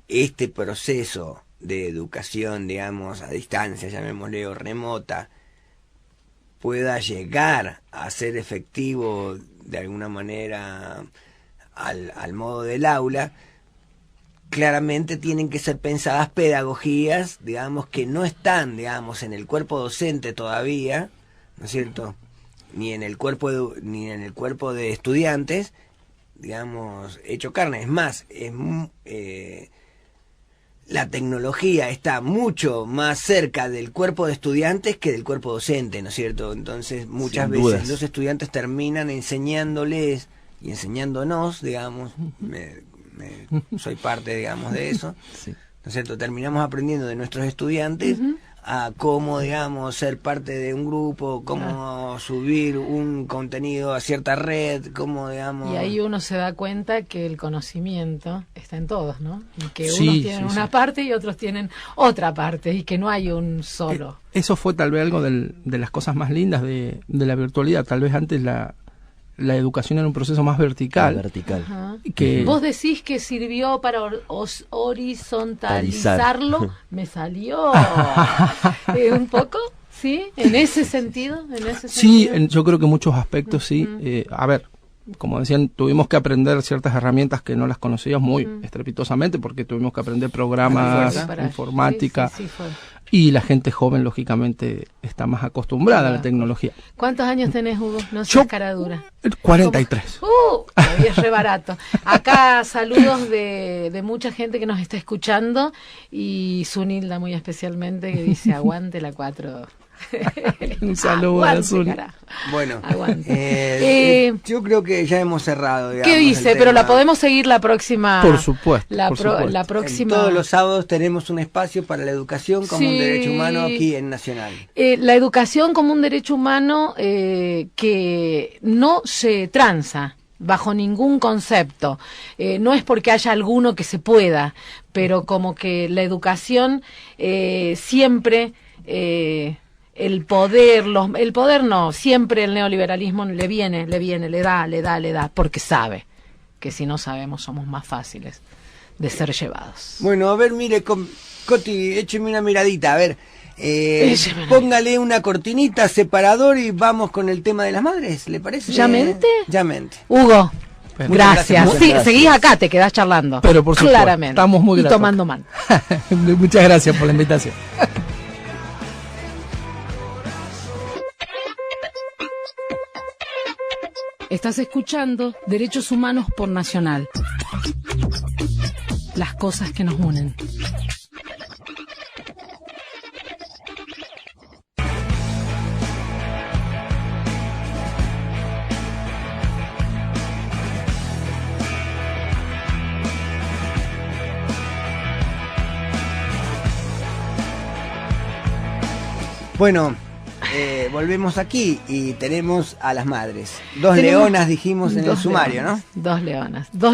este proceso de educación, digamos, a distancia, llamémosle, o remota, pueda llegar a ser efectivo de alguna manera al modo del aula, claramente tienen que ser pensadas pedagogías, digamos, que no están, digamos, en el cuerpo docente todavía, ¿no es cierto?, ni en el cuerpo de estudiantes, digamos, hecho carne. Es más, la tecnología está mucho más cerca del cuerpo de estudiantes que del cuerpo docente, ¿no es cierto? Entonces muchas veces los estudiantes terminan enseñándoles y enseñándonos, digamos, soy parte, digamos, de eso, ¿no es cierto? Terminamos aprendiendo de nuestros estudiantes a cómo, digamos, ser parte de un grupo, cómo subir un contenido a cierta red, cómo, digamos... Y ahí uno se da cuenta que el conocimiento está en todos, ¿no? Y que unos tienen una parte y otros tienen otra parte, y que no hay un solo. Eso fue tal vez algo de las cosas más lindas de la virtualidad. Tal vez antes la educación era un proceso más vertical. Que vos decís que sirvió para horizontalizarlo. Me salió un poco, ¿sí? En ese sentido. Sí, yo creo que en muchos aspectos sí. A ver, como decían, tuvimos que aprender ciertas herramientas que no las conocíamos muy estrepitosamente, porque tuvimos que aprender programas, informática. Y la gente joven, lógicamente, está más acostumbrada a la tecnología. ¿Cuántos años tenés, Hugo? No seas cara dura. 43. Es re barato. Acá saludos de mucha gente que nos está escuchando, y Zunilda muy especialmente, que dice aguante la 4. Un saludo a Zuni. Bueno, yo creo que ya hemos cerrado, digamos. ¿Qué dice? Pero la podemos seguir la próxima. Por supuesto. La próxima. Todos los sábados tenemos un espacio para la educación como un derecho humano aquí en Nacional. La educación como un derecho humano que no se transa bajo ningún concepto. No es porque haya alguno que se pueda, pero como que la educación siempre... el poder no, siempre el neoliberalismo le da, porque sabe que si no sabemos somos más fáciles de ser llevados. Bueno, a ver, mire, Coti, écheme una miradita, a ver, póngale una cortinita, separador, y vamos con el tema de las madres, ¿le parece? ¿Ya mente? Hugo, gracias. Sí, seguís acá, te quedás charlando. Pero por supuesto, claramente. Estamos muy gratos. Y tomando mal. Muchas gracias por la invitación. Estás escuchando Derechos Humanos por Nacional. Las cosas que nos unen. Bueno, volvemos aquí y tenemos a las madres. Dos leonas dijimos en el sumario, ¿no? Dos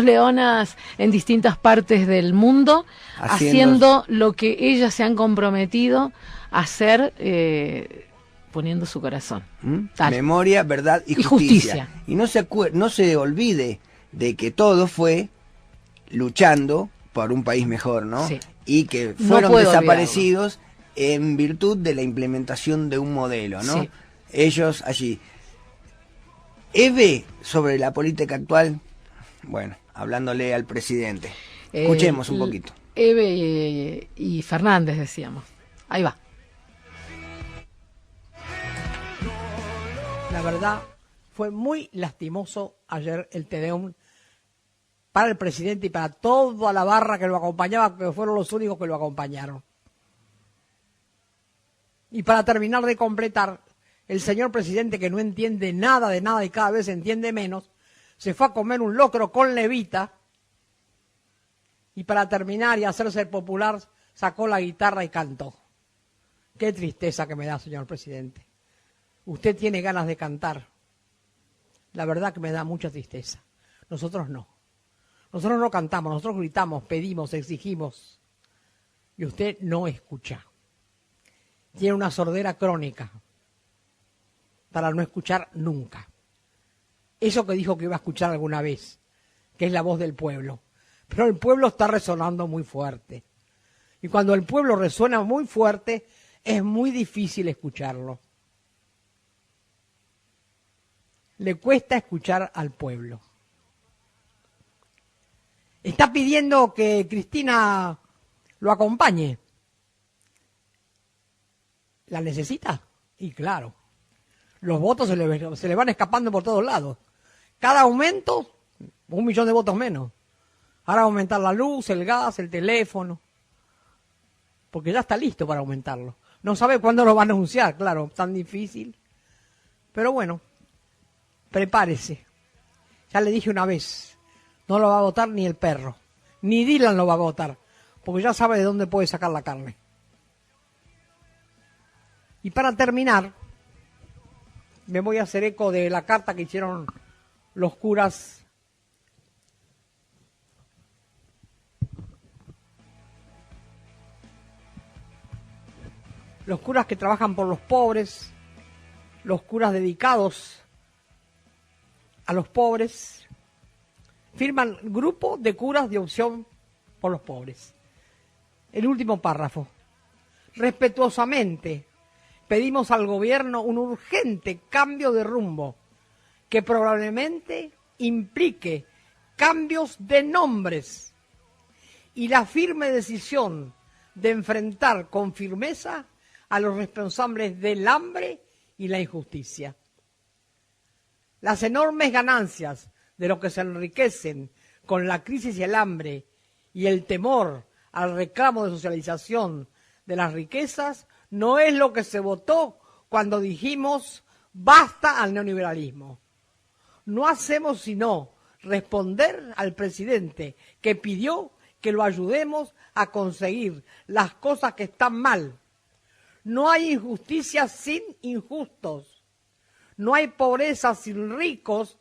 leonas en distintas partes del mundo, haciendo lo que ellas se han comprometido a hacer, poniendo su corazón. Memoria, verdad y justicia. Y no se olvide de que todo fue luchando por un país mejor, ¿no? Sí. Y que fueron desaparecidos en virtud de la implementación de un modelo, ¿no? Sí. Ellos allí. Eve, sobre la política actual, bueno, hablándole al presidente. Escuchemos un poquito. Eve y Fernández, decíamos. Ahí va. La verdad, fue muy lastimoso ayer el Te Deum para el presidente y para toda la barra que lo acompañaba, que fueron los únicos que lo acompañaron. Y para terminar de completar, el señor presidente, que no entiende nada de nada y cada vez entiende menos, se fue a comer un locro con levita y para terminar y hacerse el popular sacó la guitarra y cantó. Qué tristeza que me da, señor presidente. Usted tiene ganas de cantar. La verdad que me da mucha tristeza. Nosotros no. Nosotros no cantamos, nosotros gritamos, pedimos, exigimos. Y usted no escucha. Tiene una sordera crónica para no escuchar nunca. Eso que dijo que iba a escuchar alguna vez, que es la voz del pueblo. Pero el pueblo está resonando muy fuerte. Y cuando el pueblo resuena muy fuerte, es muy difícil escucharlo. Le cuesta escuchar al pueblo. Está pidiendo que Cristina lo acompañe. ¿La necesita? Y claro, los votos se le van escapando por todos lados. Cada aumento, 1 millón de votos menos. Ahora aumentar la luz, el gas, el teléfono. Porque ya está listo para aumentarlo. No sabe cuándo lo van a anunciar, claro, tan difícil. Pero bueno, prepárese. Ya le dije una vez, no lo va a votar ni el perro. Ni Dylan lo va a votar, porque ya sabe de dónde puede sacar la carne. Y para terminar, me voy a hacer eco de la carta que hicieron los curas que trabajan por los pobres, los curas dedicados a los pobres, firman Grupo de Curas de Opción por los Pobres. El último párrafo. Respetuosamente pedimos al gobierno un urgente cambio de rumbo que probablemente implique cambios de nombres y la firme decisión de enfrentar con firmeza a los responsables del hambre y la injusticia. Las enormes ganancias de los que se enriquecen con la crisis y el hambre y el temor al reclamo de socialización de las riquezas no es lo que se votó cuando dijimos basta al neoliberalismo. No hacemos sino responder al presidente que pidió que lo ayudemos a conseguir las cosas que están mal. No hay injusticia sin injustos. No hay pobreza sin ricos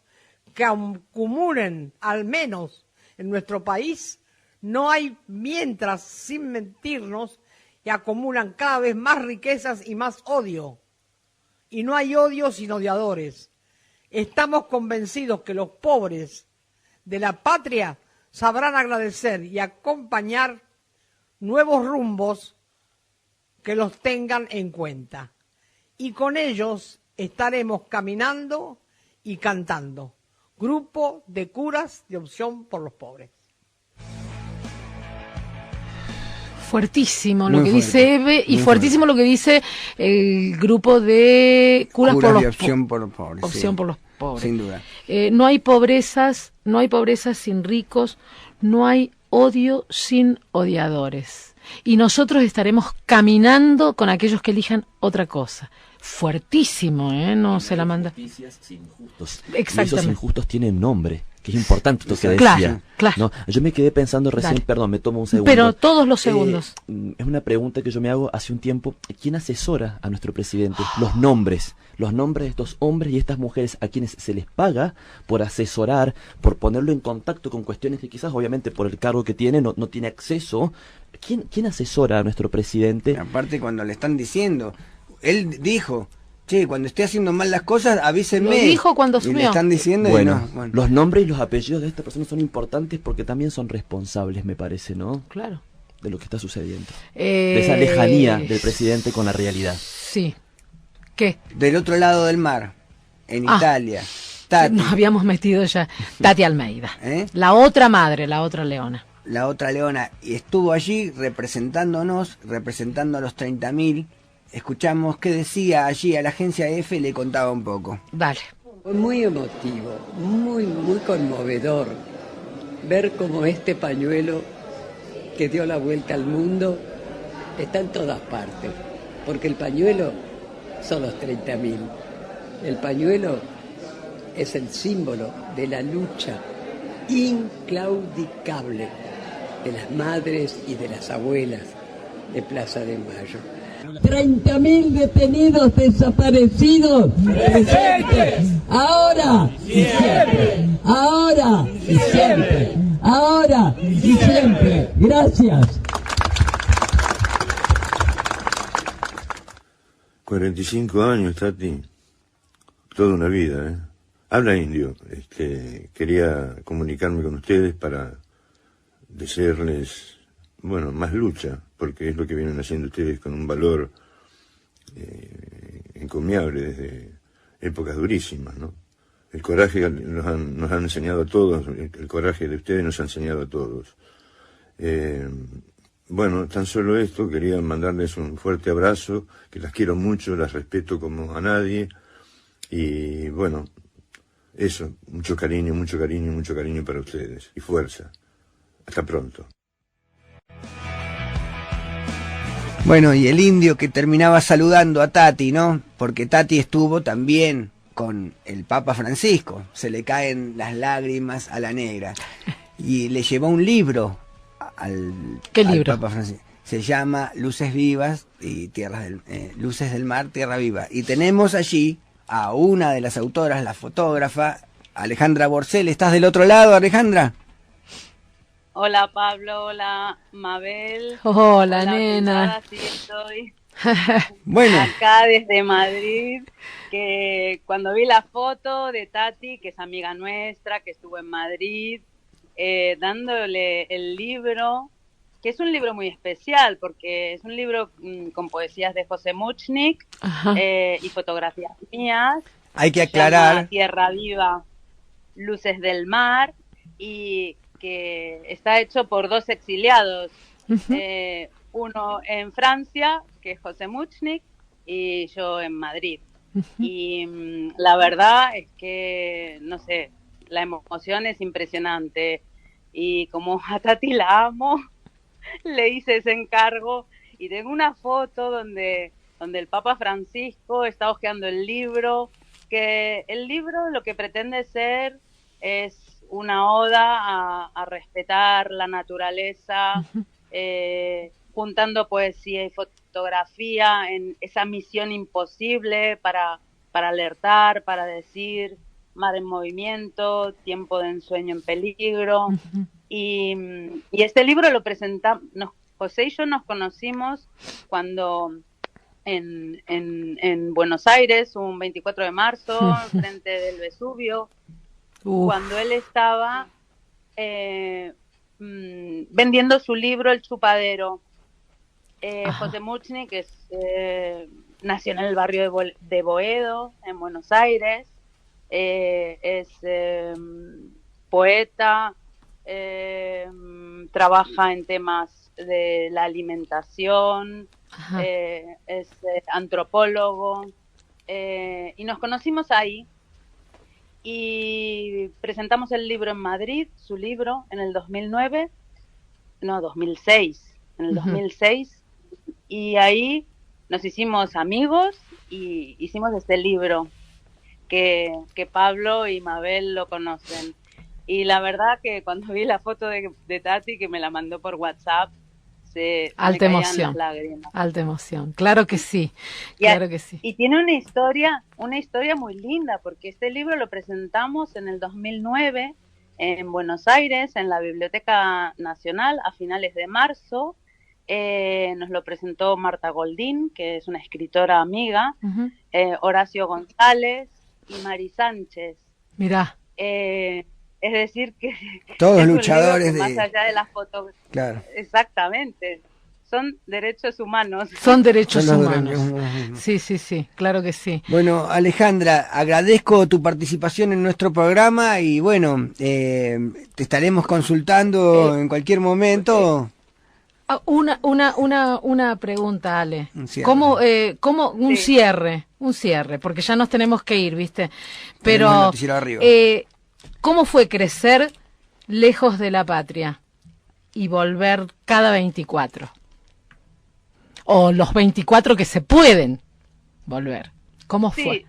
que acumulen, al menos en nuestro país. No hay mientras sin mentirnos y acumulan cada vez más riquezas y más odio. Y no hay odio sin odiadores. Estamos convencidos que los pobres de la patria sabrán agradecer y acompañar nuevos rumbos que los tengan en cuenta. Y con ellos estaremos caminando y cantando. Grupo de Curas de Opción por los Pobres. Fuertísimo lo que dice Eve y fuertísimo lo que dice el Grupo de Curas por los Opción por los Pobres. Opción por los Pobres. Sin duda. No hay pobrezas sin ricos, no hay odio sin odiadores. Y nosotros estaremos caminando con aquellos que elijan otra cosa. fuertísimo, no se la manda. Justicias sin justos. Exactamente. Y esos injustos tienen nombre, que es importante esto que Claro, decía. claro. ¿No? Yo me quedé pensando recién, Dale. perdón, me tomo un segundo. Pero todos los segundos. Es una pregunta que yo me hago hace un tiempo. ¿Quién asesora a nuestro presidente? Los nombres de estos hombres y estas mujeres a quienes se les paga por asesorar, por ponerlo en contacto con cuestiones que quizás, obviamente, por el cargo que tiene, no tiene acceso. ¿Quién asesora a nuestro presidente? Aparte, cuando le están diciendo, él dijo, che, cuando esté haciendo mal las cosas, avísenme. Lo dijo cuando y le asumió. están diciendo Bueno, y no. los nombres y los apellidos de estas personas son importantes porque también son responsables, me parece, ¿no? Claro. De lo que está sucediendo. De esa lejanía del presidente con la realidad. Sí. ¿Qué? Del otro lado del mar, en Italia, Tati, Nos habíamos metido ya. Tati Almeida. ¿eh? La otra madre, la otra leona. La otra leona, y estuvo allí representándonos, representando a los 30.000. Escuchamos qué decía allí a la agencia EFE y le contaba un poco. Dale. Fue muy emotivo, muy conmovedor ver cómo este pañuelo que dio la vuelta al mundo está en todas partes, porque el pañuelo son los 30.000. El pañuelo es el símbolo de la lucha inclaudicable de las madres y de las abuelas de Plaza de Mayo. 30.000 detenidos desaparecidos. Presentes. Ahora y siempre. Ahora y siempre. Ahora y siempre. Gracias. 45 años, Tati. Toda una vida, ¿eh? Habla indio. Quería comunicarme con ustedes para desearles, bueno, más lucha, porque es lo que vienen haciendo ustedes con un valor encomiable desde épocas durísimas, ¿no? El coraje nos han enseñado a todos, el coraje de ustedes nos ha enseñado a todos. Bueno, tan solo esto, quería mandarles un fuerte abrazo, que las quiero mucho, las respeto como a nadie, y bueno, eso, mucho cariño para ustedes, y fuerza. Hasta pronto. Bueno, y el indio que terminaba saludando a Tati, ¿no? Porque Tati estuvo también con el Papa Francisco. Se le caen las lágrimas a la negra. Y le llevó un libro al Papa Francisco. Se llama Luces Vivas y Luces del Mar, Tierra Viva. Y tenemos allí a una de las autoras, la fotógrafa, Alejandra Borcel. ¿Estás del otro lado, Alejandra? Hola Pablo, hola Mabel. Hola nena. Sí, estoy bueno, acá desde Madrid, que cuando vi la foto de Tati, que es amiga nuestra, que estuvo en Madrid, dándole el libro, que es un libro muy especial, porque es un libro con poesías de José Muchnik y fotografías mías. Hay que aclarar. Tierra Viva, Luces del Mar, y que está hecho por dos exiliados, uno en Francia, que es José Muchnik, y yo en Madrid. Y la verdad es que, no sé, la emoción es impresionante. Y como a Tati la amo, le hice ese encargo y tengo una foto donde el Papa Francisco está hojeando el libro, que el libro lo que pretende ser es una oda a respetar la naturaleza, juntando poesía y fotografía en esa misión imposible para alertar, para decir mar en movimiento, tiempo de ensueño en peligro. Y este libro lo presentamos, José y yo nos conocimos cuando en Buenos Aires, un 24 de marzo, frente del Vesubio, cuando él estaba vendiendo su libro El Chupadero. José Muchnik, que nació en el barrio de Boedo, en Buenos Aires, es poeta, trabaja en temas de la alimentación, es antropólogo, y nos conocimos ahí y presentamos el libro en Madrid, su libro, en el 2006, y ahí nos hicimos amigos y hicimos este libro que Pablo y Mabel lo conocen. Y la verdad que cuando vi la foto de Tati, que me la mandó por WhatsApp, alta me caían emoción, las lágrimas. alta emoción, claro que sí, claro que sí. Y tiene una historia muy linda, porque este libro lo presentamos en el 2009 en Buenos Aires, en la Biblioteca Nacional, a finales de marzo. Nos lo presentó Marta Goldín, que es una escritora amiga, Horacio González y Mari Sánchez. Mirá. Es decir que todos es luchadores un libro que más allá de las fotos, claro. Exactamente, son derechos humanos. Son derechos humanos. Sí, sí, sí, claro que sí. Bueno, Alejandra, agradezco tu participación en nuestro programa y bueno, te estaremos consultando en cualquier momento. Una pregunta, Ale. ¿Cómo un cierre, porque ya nos tenemos que ir, ¿viste? Pero ¿cómo fue crecer lejos de la patria y volver cada 24? O los 24 que se pueden volver. ¿Cómo fue?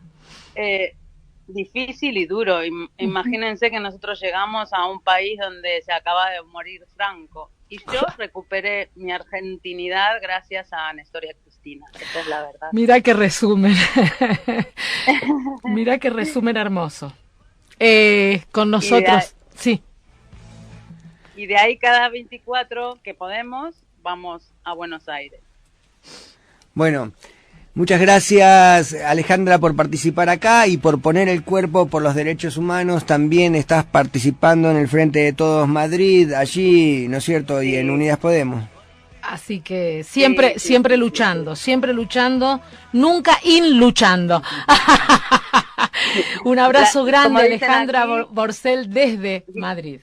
Difícil y duro. Imagínense que nosotros llegamos a un país donde se acaba de morir Franco. Y yo recuperé mi argentinidad gracias a Néstor y a Cristina. Esa es la verdad. Mira qué resumen. Mira qué resumen hermoso. Con nosotros, sí. Y de ahí cada 24 que podemos, vamos a Buenos Aires. Bueno, muchas gracias, Alejandra, por participar acá y por poner el cuerpo por los derechos humanos. También estás participando en el Frente de Todos Madrid, allí, ¿no es cierto? Y en Unidas Podemos. Así que siempre luchando, nunca luchando. Un abrazo grande, Alejandra Borcel, desde Madrid.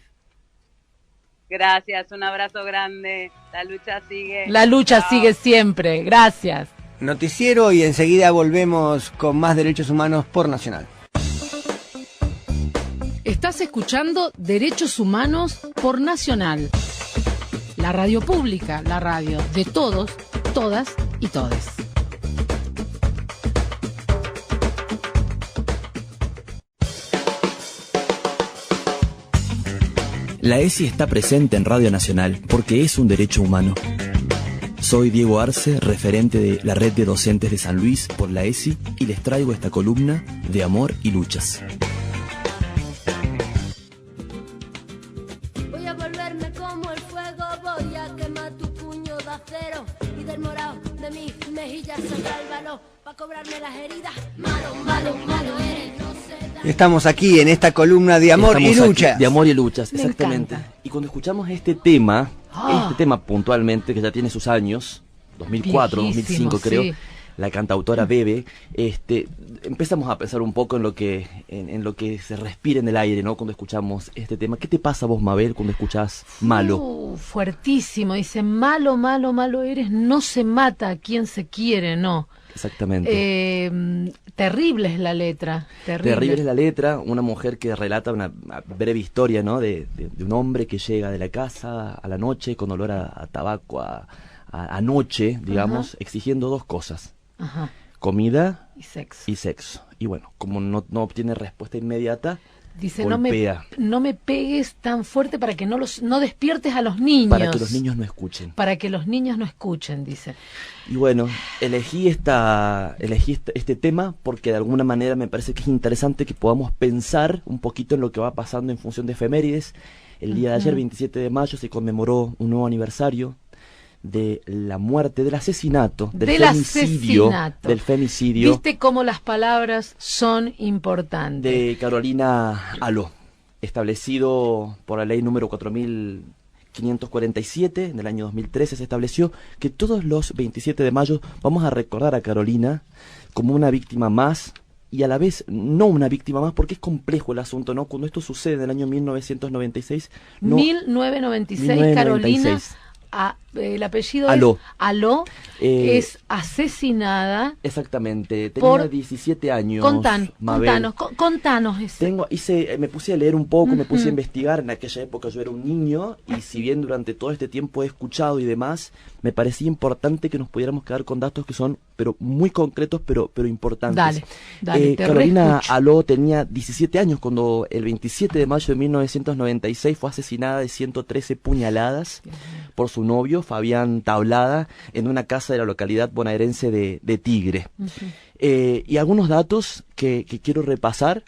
Gracias, un abrazo grande. La lucha sigue. La lucha sigue siempre. Gracias. Noticiero y enseguida volvemos con más derechos humanos por Nacional. Estás escuchando Derechos Humanos por Nacional. La radio pública, la radio de todos, todas y todes. La ESI está presente en Radio Nacional porque es un derecho humano. Soy Diego Arce, referente de la Red de Docentes de San Luis por la ESI, y les traigo esta columna de amor y luchas. Voy a volverme como el fuego, voy a quemar tu puño de acero, y del morado de mis mejillas saldrá el valor para cobrarme las heridas. Malo, malo, malo eres, no sé. Estamos aquí en esta columna de amor y luchas. De amor y luchas, exactamente. Y cuando escuchamos este tema puntualmente, que ya tiene sus años, 2004, 2005 creo, sí. La cantautora Bebe, empezamos a pensar un poco en lo que se respira en el aire, ¿no? Cuando escuchamos este tema. ¿Qué te pasa a vos, Mabel, cuando escuchás Malo? Fuertísimo, dice, malo, malo, malo eres, no se mata a quien se quiere, ¿no? Exactamente. Terrible es la letra. Terrible es la letra, una mujer que relata una breve historia, ¿no? De un hombre que llega de la casa a la noche con olor a tabaco, a noche, digamos, exigiendo dos cosas. Comida y sexo. Y bueno, como no obtiene respuesta inmediata, dice, golpea. No me pegues tan fuerte para que no despiertes a los niños. Para que los niños no escuchen. Para que los niños no escuchen, dice. Y bueno, elegí este tema porque de alguna manera me parece que es interesante que podamos pensar un poquito en lo que va pasando en función de efemérides. El día de ayer, 27 de mayo, se conmemoró un nuevo aniversario de la muerte, del asesinato, del femicidio. ¿Viste cómo las palabras son importantes? De Carolina Aló, establecido por la ley número 4547 del año 2013, se estableció que todos los 27 de mayo vamos a recordar a Carolina como una víctima más, y a la vez no una víctima más, porque es complejo el asunto, ¿no? Cuando esto sucede en el año 1996... 1996, Carolina el apellido Aló. es Aló, es asesinada. Exactamente, tenía por 17 años. Contanos ese. Me puse a leer un poco, me puse a investigar. En aquella época yo era un niño y si bien durante todo este tiempo he escuchado y demás, me parecía importante que nos pudiéramos quedar con datos que son pero muy concretos, pero importantes. Dale, te Carolina reescucho. Aló tenía 17 años cuando el 27 de mayo de 1996 fue asesinada de 113 puñaladas por su novio, Fabián Tablada, en una casa de la localidad bonaerense de Tigre. Y algunos datos que quiero repasar,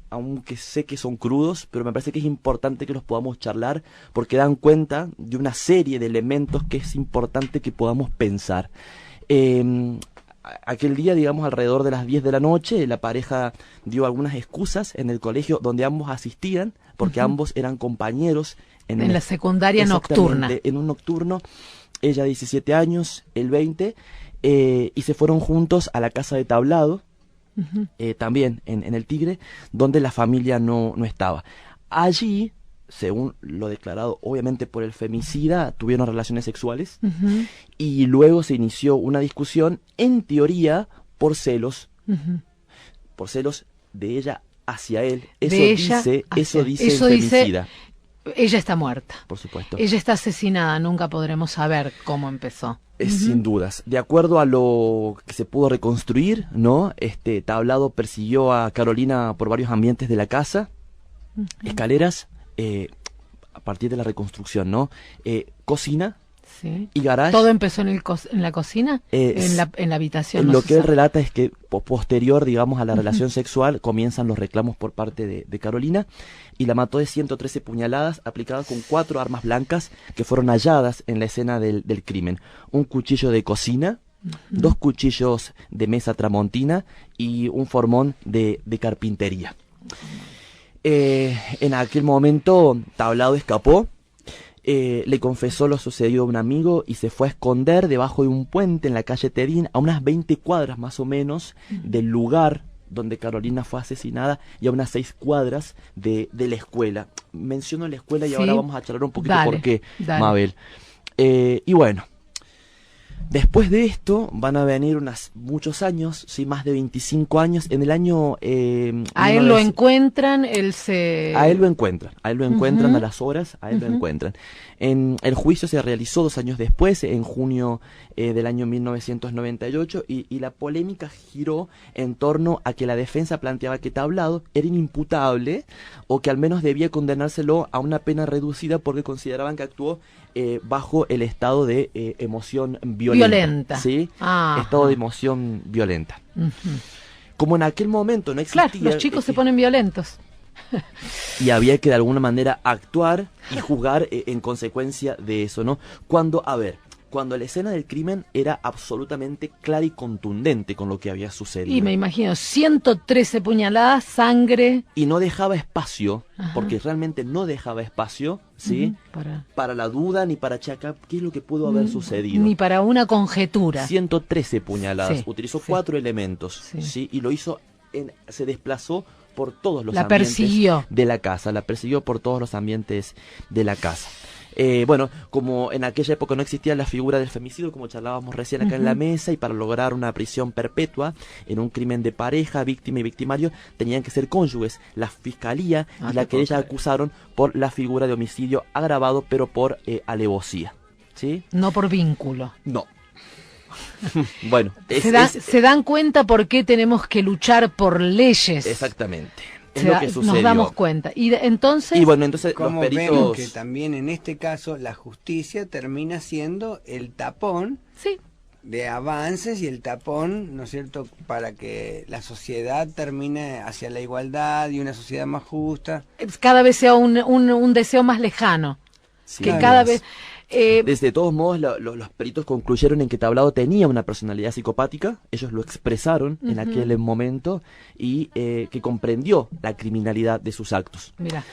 aunque sé que son crudos, pero me parece que es importante que los podamos charlar porque dan cuenta de una serie de elementos que es importante que podamos pensar. Aquel día, digamos, alrededor de las 10 de la noche, la pareja dio algunas excusas en el colegio donde ambos asistían, porque ambos eran compañeros En la secundaria nocturna. En un nocturno, ella 17 años, él 20, y se fueron juntos a la casa de Tablado, también en el Tigre, donde la familia no estaba. Allí, según lo declarado obviamente por el femicida, tuvieron relaciones sexuales y luego se inició una discusión, en teoría, por celos, por celos de ella hacia él. Eso dice el femicida. Ella está muerta. Por supuesto. Ella está asesinada, nunca podremos saber cómo empezó. Sin dudas. De acuerdo a lo que se pudo reconstruir, ¿no? Tablado persiguió a Carolina por varios ambientes de la casa, escaleras, a partir de la reconstrucción, ¿no? Cocina y garage. ¿Todo empezó en la cocina? ¿En la habitación? Lo que él relata es que posterior, digamos, a la relación sexual, comienzan los reclamos por parte de Carolina y la mató de 113 puñaladas aplicadas con 4 armas blancas que fueron halladas en la escena del crimen. Un cuchillo de cocina, 2 cuchillos de mesa tramontina y un formón de carpintería. En aquel momento Tablado escapó, le confesó lo sucedido a un amigo y se fue a esconder debajo de un puente en la calle Tedín, a unas 20 cuadras más o menos del lugar donde Carolina fue asesinada y a unas 6 cuadras de la escuela. Menciono la escuela y ahora vamos a charlar un poquito por qué, Mabel. Y bueno, después de esto van a venir muchos años, sí, más de 25 años. En el año... a él lo encuentran, A él lo encuentran a las horas, a él lo encuentran. El juicio se realizó 2 años después, en junio del año 1998, y la polémica giró en torno a que la defensa planteaba que Tablado era inimputable o que al menos debía condenárselo a una pena reducida porque consideraban que actuó bajo el estado de emoción violenta. ¿Sí? Estado de emoción violenta. Como en aquel momento no existía... Claro, los chicos se ponen violentos. Y había que de alguna manera actuar y jugar en consecuencia de eso, ¿no? Cuando la escena del crimen era absolutamente clara y contundente con lo que había sucedido. Y me imagino, 113 puñaladas, sangre... Y no dejaba espacio, porque realmente no dejaba espacio, ¿sí? Para la duda, ni para checar qué es lo que pudo haber sucedido. Ni para una conjetura. 113 puñaladas, utilizó 4 elementos, ¿sí? Y lo hizo, se desplazó por todos los ambientes de la casa, la persiguió por todos los ambientes de la casa. Bueno, como en aquella época no existía la figura del femicidio, como charlábamos recién acá en la mesa, y para lograr una prisión perpetua en un crimen de pareja, víctima y victimario, tenían que ser cónyuges. La fiscalía y la querella acusaron por la figura de homicidio agravado, pero por alevosía, ¿sí? No por vínculo. No. Bueno, se dan cuenta por qué tenemos que luchar por leyes. Exactamente. Es lo que sucedió. Nos damos cuenta. Y entonces como los peritos... vemos que también en este caso la justicia termina siendo el tapón de avances y el tapón, ¿no es cierto?, para que la sociedad termine hacia la igualdad y una sociedad más justa. Cada vez sea un deseo más lejano. Sí, que cada vez... Desde todos modos, los peritos concluyeron en que Tablado tenía una personalidad psicopática, ellos lo expresaron en aquel momento, y que comprendió la criminalidad de sus actos. Mira.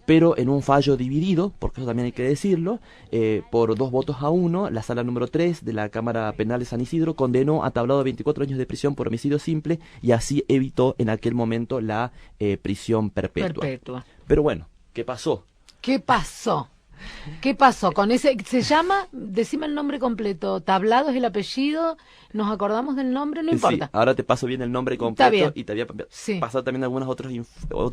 Pero en un fallo dividido, porque eso también hay que decirlo, por 2 votos a 1, la sala número 3 de la Cámara Penal de San Isidro condenó a Tablado a 24 años de prisión por homicidio simple y así evitó en aquel momento la prisión perpetua. Pero bueno, ¿qué pasó? ¿Qué pasó? ¿Qué pasó con ese? ¿Se llama? Decime el nombre completo. Tablado es el apellido. ¿Nos acordamos del nombre? No importa. Sí, ahora te paso bien el nombre Está completo bien. y te voy a pasar también algunas otra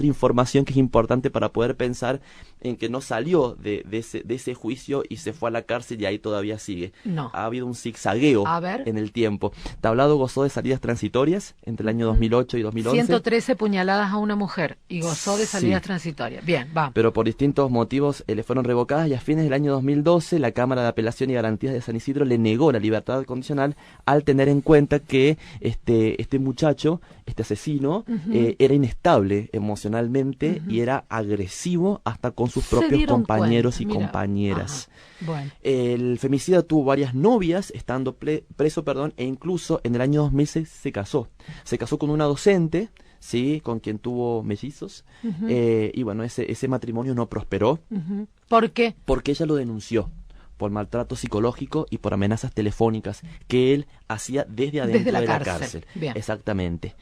información que es importante para poder pensar en que no salió de ese juicio y se fue a la cárcel y ahí todavía sigue. No. Ha habido un zigzagueo en el tiempo. Tablado gozó de salidas transitorias entre el año 2008 y 2011. 113 puñaladas a una mujer y gozó de salidas transitorias. Bien, vamos. Pero por distintos motivos le fueron revocadas y a fines del año 2012 la Cámara de Apelación y Garantías de San Isidro le negó la libertad condicional al tener en cuenta que este muchacho, este asesino, era inestable emocionalmente y era agresivo hasta con sus propios compañeros y compañeras. Bueno. El femicida tuvo varias novias estando preso, e incluso en el año 2006 se casó. Se casó con una docente, sí, con quien tuvo mellizos, y bueno, ese matrimonio no prosperó. ¿Por qué? Porque ella lo denunció por maltrato psicológico y por amenazas telefónicas que él hacía desde adentro de la cárcel. Bien. Exactamente.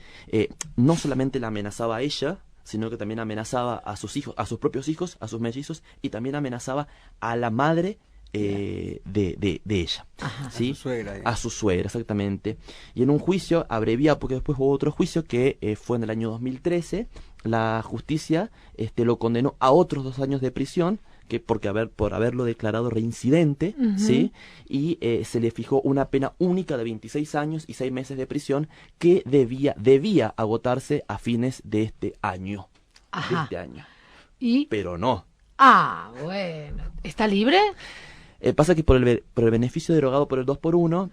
No solamente la amenazaba a ella, sino que también amenazaba a sus hijos, a sus propios hijos, a sus mellizos, y también amenazaba a la madre de ella. Ajá. ¿Sí? A su suegra. A su suegra, exactamente. Y en un juicio abreviado, porque después hubo otro juicio que fue en el año 2013, la justicia lo condenó a otros 2 años de prisión, por haberlo declarado reincidente, ¿sí? Y se le fijó una pena única de 26 años y 6 meses de prisión que debía agotarse a fines de este año. Ajá. De este año. ¿Y? Pero no. Ah, bueno. ¿Está libre? Pasa que por el beneficio derogado por el 2x1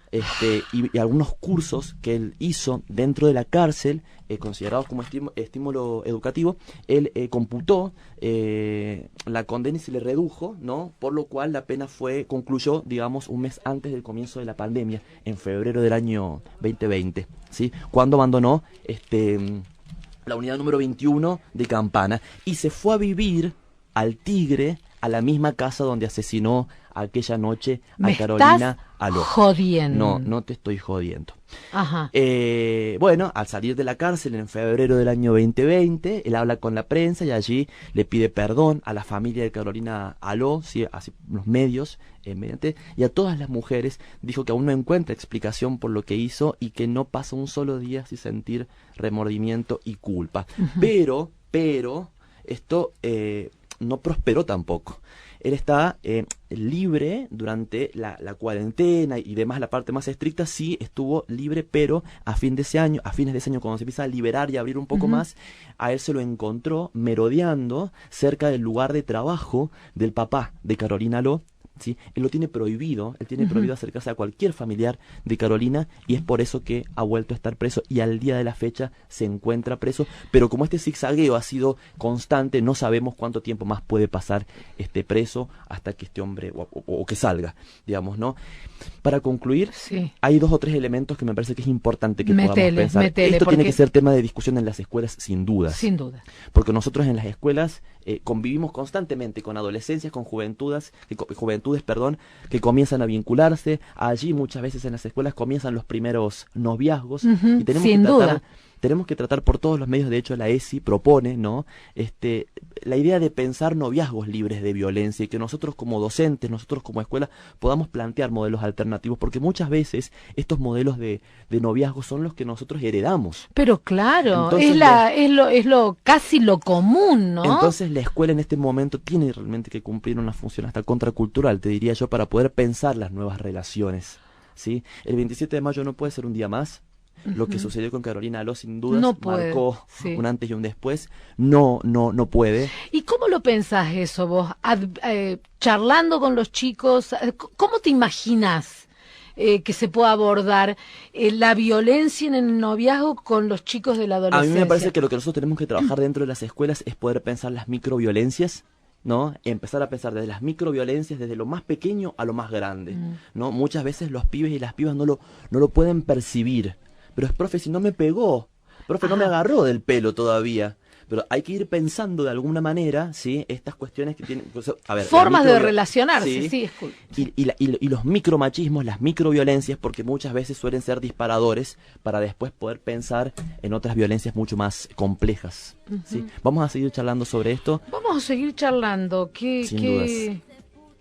y algunos cursos que él hizo dentro de la cárcel, considerados como estímulo educativo, él computó la condena y se le redujo, ¿no? Por lo cual la pena concluyó, digamos, un mes antes del comienzo de la pandemia, en febrero del año 2020, ¿sí? Cuando abandonó la unidad número 21 de Campana y se fue a vivir al Tigre, a la misma casa donde asesinó aquella noche a Carolina Aló. Jodiendo. No te estoy jodiendo. Ajá. Bueno, al salir de la cárcel en febrero del año 2020, él habla con la prensa y allí le pide perdón a la familia de Carolina Aló, ¿sí? Así, los medios, y a todas las mujeres. Dijo que aún no encuentra explicación por lo que hizo y que no pasa un solo día sin sentir remordimiento y culpa. Pero esto no prosperó tampoco. Él está libre durante la cuarentena y demás, la parte más estricta, sí estuvo libre, pero a fines de ese año, cuando se empieza a liberar y a abrir un poco más, a él se lo encontró merodeando cerca del lugar de trabajo del papá de Carolina Aló. ¿Sí? Él lo tiene prohibido, prohibido acercarse a cualquier familiar de Carolina y es por eso que ha vuelto a estar preso y al día de la fecha se encuentra preso, pero como este zigzagueo ha sido constante, no sabemos cuánto tiempo más puede pasar preso hasta que este hombre o que salga, digamos, ¿no? Para concluir, hay 2 o 3 elementos que me parece que es importante que podamos pensar. Esto tiene que ser tema de discusión en las escuelas sin duda. Sin duda. Porque nosotros en las escuelas convivimos constantemente con adolescencias, con juventudes, que comienzan a vincularse. Allí muchas veces en las escuelas comienzan los primeros noviazgos y tenemos que tratar por todos los medios. De hecho la ESI propone, ¿no? La idea de pensar noviazgos libres de violencia y que nosotros como docentes, nosotros como escuela podamos plantear modelos alternativos, porque muchas veces estos modelos de noviazgos son los que nosotros heredamos. Pero claro, entonces, es casi lo común, ¿no? Entonces la escuela en este momento tiene realmente que cumplir una función hasta contracultural, te diría yo, para poder pensar las nuevas relaciones, ¿sí? El 27 de mayo no puede ser un día más. Lo que sucedió con Carolina Aló sin dudas marcó un antes y un después. No puede. ¿Y cómo lo pensás eso vos? Charlando con los chicos, ¿cómo te imaginas que se pueda abordar la violencia en el noviazgo con los chicos de la adolescencia? A mí me parece que lo que nosotros tenemos que trabajar dentro de las escuelas es poder pensar las microviolencias, ¿no? Empezar a pensar desde las microviolencias, desde lo más pequeño a lo más grande, ¿no? Muchas veces los pibes y las pibas no lo pueden percibir. Pero profe, si no me pegó, profe, no me agarró del pelo todavía. Pero hay que ir pensando de alguna manera, ¿sí? Estas cuestiones que tienen... A ver, formas de relacionarse, sí, es cool. Y los micromachismos, las microviolencias, porque muchas veces suelen ser disparadores para después poder pensar en otras violencias mucho más complejas, ¿sí? Vamos a seguir charlando sobre esto. Vamos a seguir charlando. Sin dudas.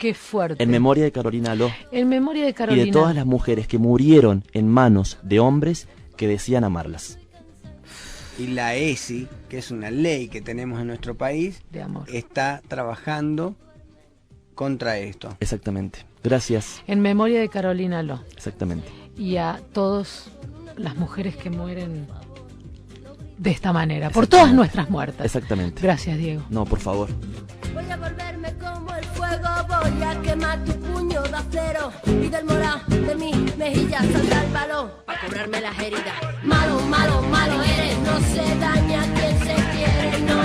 Qué fuerte. En memoria de Carolina Aló. En memoria de Y Carolina. de todas las mujeres que murieron en manos de hombres que decían amarlas. Y la ESI, que es una ley que tenemos en nuestro país, de amor, está trabajando contra esto. Exactamente. Gracias. En memoria de Carolina Aló. Exactamente. Y a todas las mujeres que mueren de esta manera, por todas nuestras muertas. Exactamente. Gracias, Diego. No, por favor. Voy a volverme como el fuego, voy a quemar tu puño de acero y del morado de mi mejilla saldrá el balón para cobrarme las heridas. Malo, malo, malo eres, no se daña quien se quiere, no.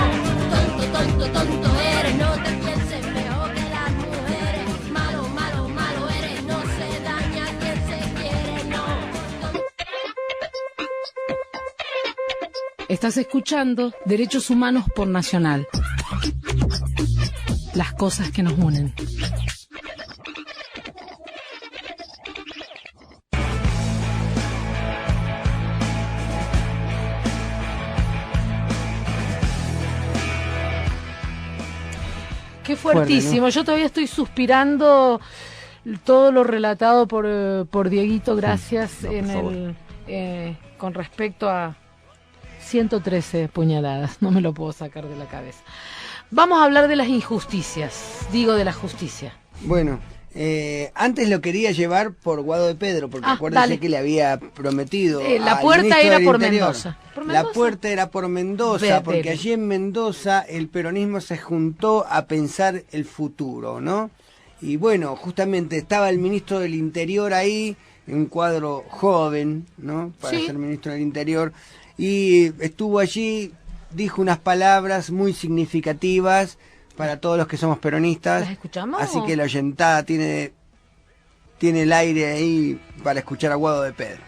Tonto, tonto, tonto eres, no te pienses mejor que las mujeres. Malo, malo, malo eres, no se daña quien se quiere, no. Estás escuchando Derechos Humanos por Nacional. Las cosas que nos unen. Qué fuertísimo. Fuerte, ¿no? Yo todavía estoy suspirando todo lo relatado por Dieguito, gracias, No, por con respecto a 113 puñaladas. No me lo puedo sacar de la cabeza. Vamos a hablar de las injusticias, digo de la justicia. Bueno, antes lo quería llevar por Guado de Pedro, porque acuérdense dale. que le había prometido. La al puerta ministro era del por Interior. Mendoza. ¿Por La Mendoza? puerta era por Mendoza, Ve, porque ve. allí en Mendoza el peronismo se juntó a pensar el futuro, ¿no? Y bueno, justamente estaba el ministro del Interior ahí, un cuadro joven, ¿no? Para Sí. ser ministro del Interior, y estuvo allí, dijo unas palabras muy significativas para todos los que somos peronistas. ¿Las escuchamos? Así que la oyentada tiene el aire ahí para escuchar a Guado de Pedro.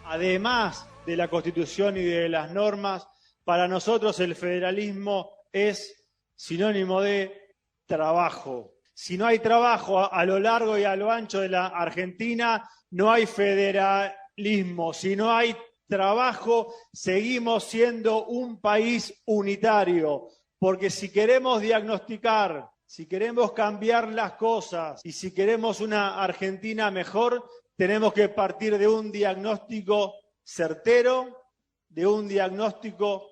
Además de la Constitución y de las normas, para nosotros el federalismo es sinónimo de trabajo. Si no hay trabajo a lo largo y a lo ancho de la Argentina, no hay federalismo. Si no hay trabajo, seguimos siendo un país unitario. Porque si queremos diagnosticar, si queremos cambiar las cosas y si queremos una Argentina mejor, tenemos que partir de un diagnóstico certero, de un diagnóstico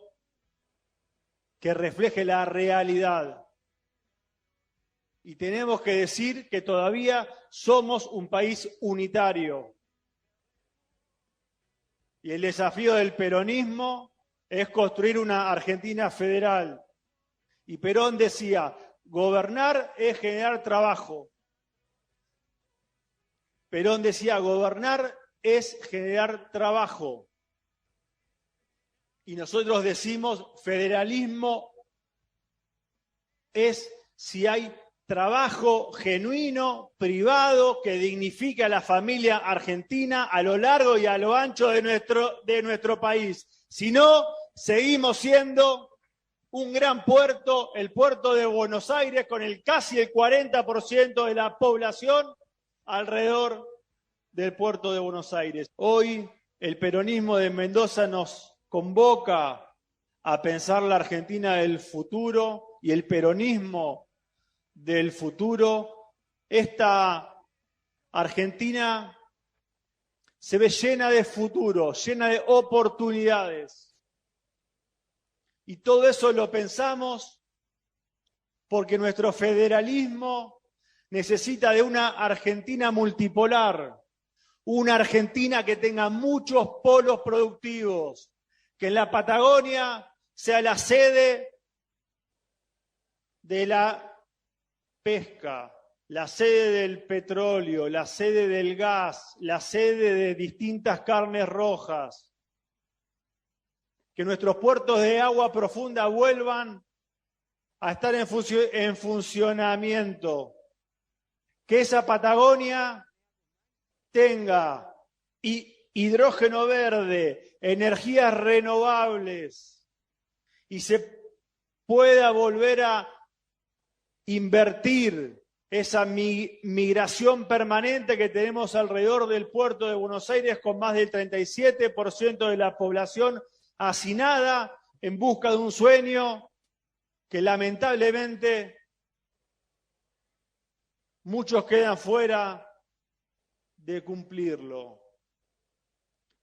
que refleje la realidad. Y tenemos que decir que todavía somos un país unitario. Y el desafío del peronismo es construir una Argentina federal. Y Perón decía, gobernar es generar trabajo. Perón decía, gobernar es generar trabajo. Y nosotros decimos, federalismo es si hay trabajo genuino, privado, que dignifique a la familia argentina a lo largo y a lo ancho de nuestro país. Si no, seguimos siendo un gran puerto, el puerto de Buenos Aires, con casi el 40% de la población alrededor del puerto de Buenos Aires. Hoy el peronismo de Mendoza nos convoca a pensar la Argentina del futuro y el peronismo del futuro. Esta Argentina se ve llena de futuro, llena de oportunidades. Y todo eso lo pensamos porque nuestro federalismo necesita de una Argentina multipolar, una Argentina que tenga muchos polos productivos, que en la Patagonia sea la sede de la pesca, la sede del petróleo, la sede del gas, la sede de distintas carnes rojas. Que nuestros puertos de agua profunda vuelvan a estar en funcionamiento. Que esa Patagonia tenga hidrógeno verde, energías renovables y se pueda volver a invertir esa migración permanente que tenemos alrededor del puerto de Buenos Aires, con más del 37% de la población hacinada en busca de un sueño que lamentablemente muchos quedan fuera de cumplirlo.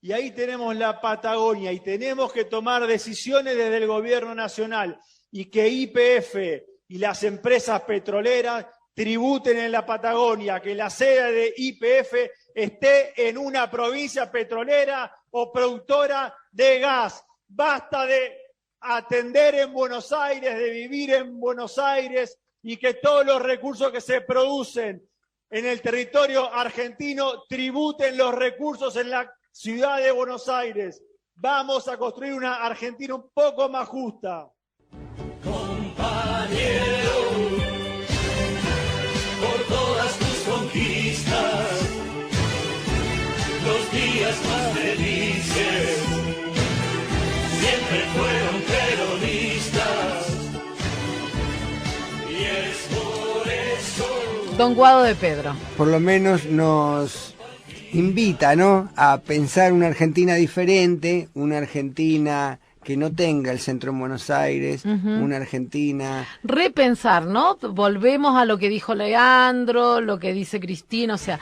Y ahí tenemos la Patagonia y tenemos que tomar decisiones desde el gobierno nacional y que YPF y las empresas petroleras tributen en la Patagonia, que la sede de YPF esté en una provincia petrolera o productora de gas. Basta de atender en Buenos Aires, de vivir en Buenos Aires y que todos los recursos que se producen en el territorio argentino tributen los recursos en la ciudad de Buenos Aires. Vamos a construir una Argentina un poco más justa. Compañero, por todas tus conquistas, los días más felices siempre fueron peronistas. Y es por eso. Don Guado de Pedro. Por lo menos nos invita, ¿no?, a pensar una Argentina diferente, una Argentina que no tenga el centro en Buenos Aires, una Argentina... Repensar, ¿no? Volvemos a lo que dijo Leandro, lo que dice Cristina, o sea,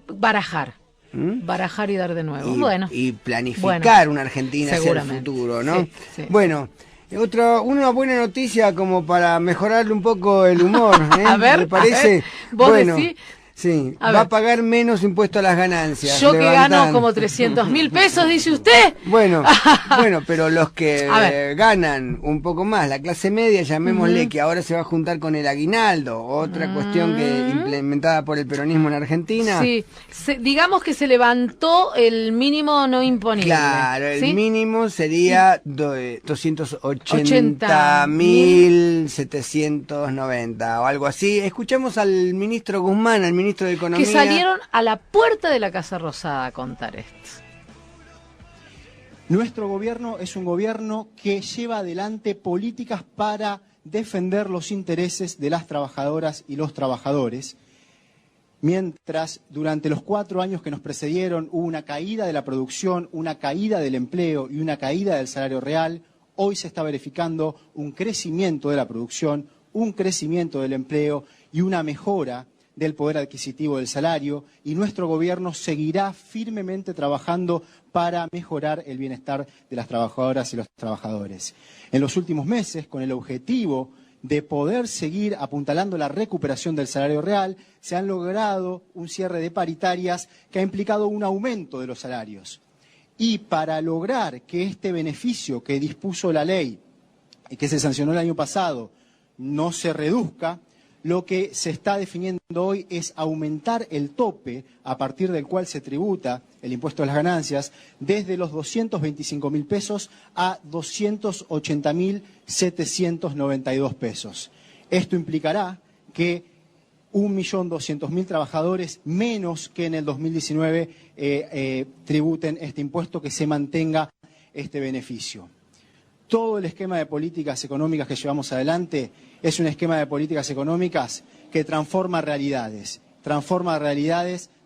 barajar. Barajar y dar de nuevo. Y planificar una Argentina hacia el futuro, ¿no? Sí, sí. Bueno, una buena noticia como para mejorarle un poco el humor, ¿eh? A ver, ¿me parece? ¿Vos bueno, decís? Sí, A va a ver. pagar menos impuesto a las ganancias. Yo que levantando. gano como 300.000 pesos, dice usted. Bueno, pero los que A ver. ganan un poco más, la clase media, llamémosle, que ahora se va a juntar con el aguinaldo, otra cuestión que implementada por el peronismo en Argentina. Sí, digamos que se levantó el mínimo no imponible. Claro, el ¿sí? mínimo sería 280.790 o algo así. Escuchamos al ministro Guzmán, al ministro de Economía. Que salieron a la puerta de la Casa Rosada a contar esto. Nuestro gobierno es un gobierno que lleva adelante políticas para defender los intereses de las trabajadoras y los trabajadores, mientras durante los 4 años que nos precedieron hubo una caída de la producción, una caída del empleo y una caída del salario real. Hoy se está verificando un crecimiento de la producción, un crecimiento del empleo y una mejora del poder adquisitivo del salario, y nuestro gobierno seguirá firmemente trabajando para mejorar el bienestar de las trabajadoras y los trabajadores. En los últimos meses, con el objetivo de poder seguir apuntalando la recuperación del salario real, se han logrado un cierre de paritarias que ha implicado un aumento de los salarios. Y para lograr que este beneficio que dispuso la ley y que se sancionó el año pasado no se reduzca, lo que se está definiendo hoy es aumentar el tope a partir del cual se tributa el impuesto a las ganancias desde los 225.000 pesos a 280.792 pesos. Esto implicará que 1.200.000 trabajadores menos que en el 2019 tributen este impuesto, que se mantenga este beneficio. Todo el esquema de políticas económicas que llevamos adelante es un esquema de políticas económicas que transforma realidades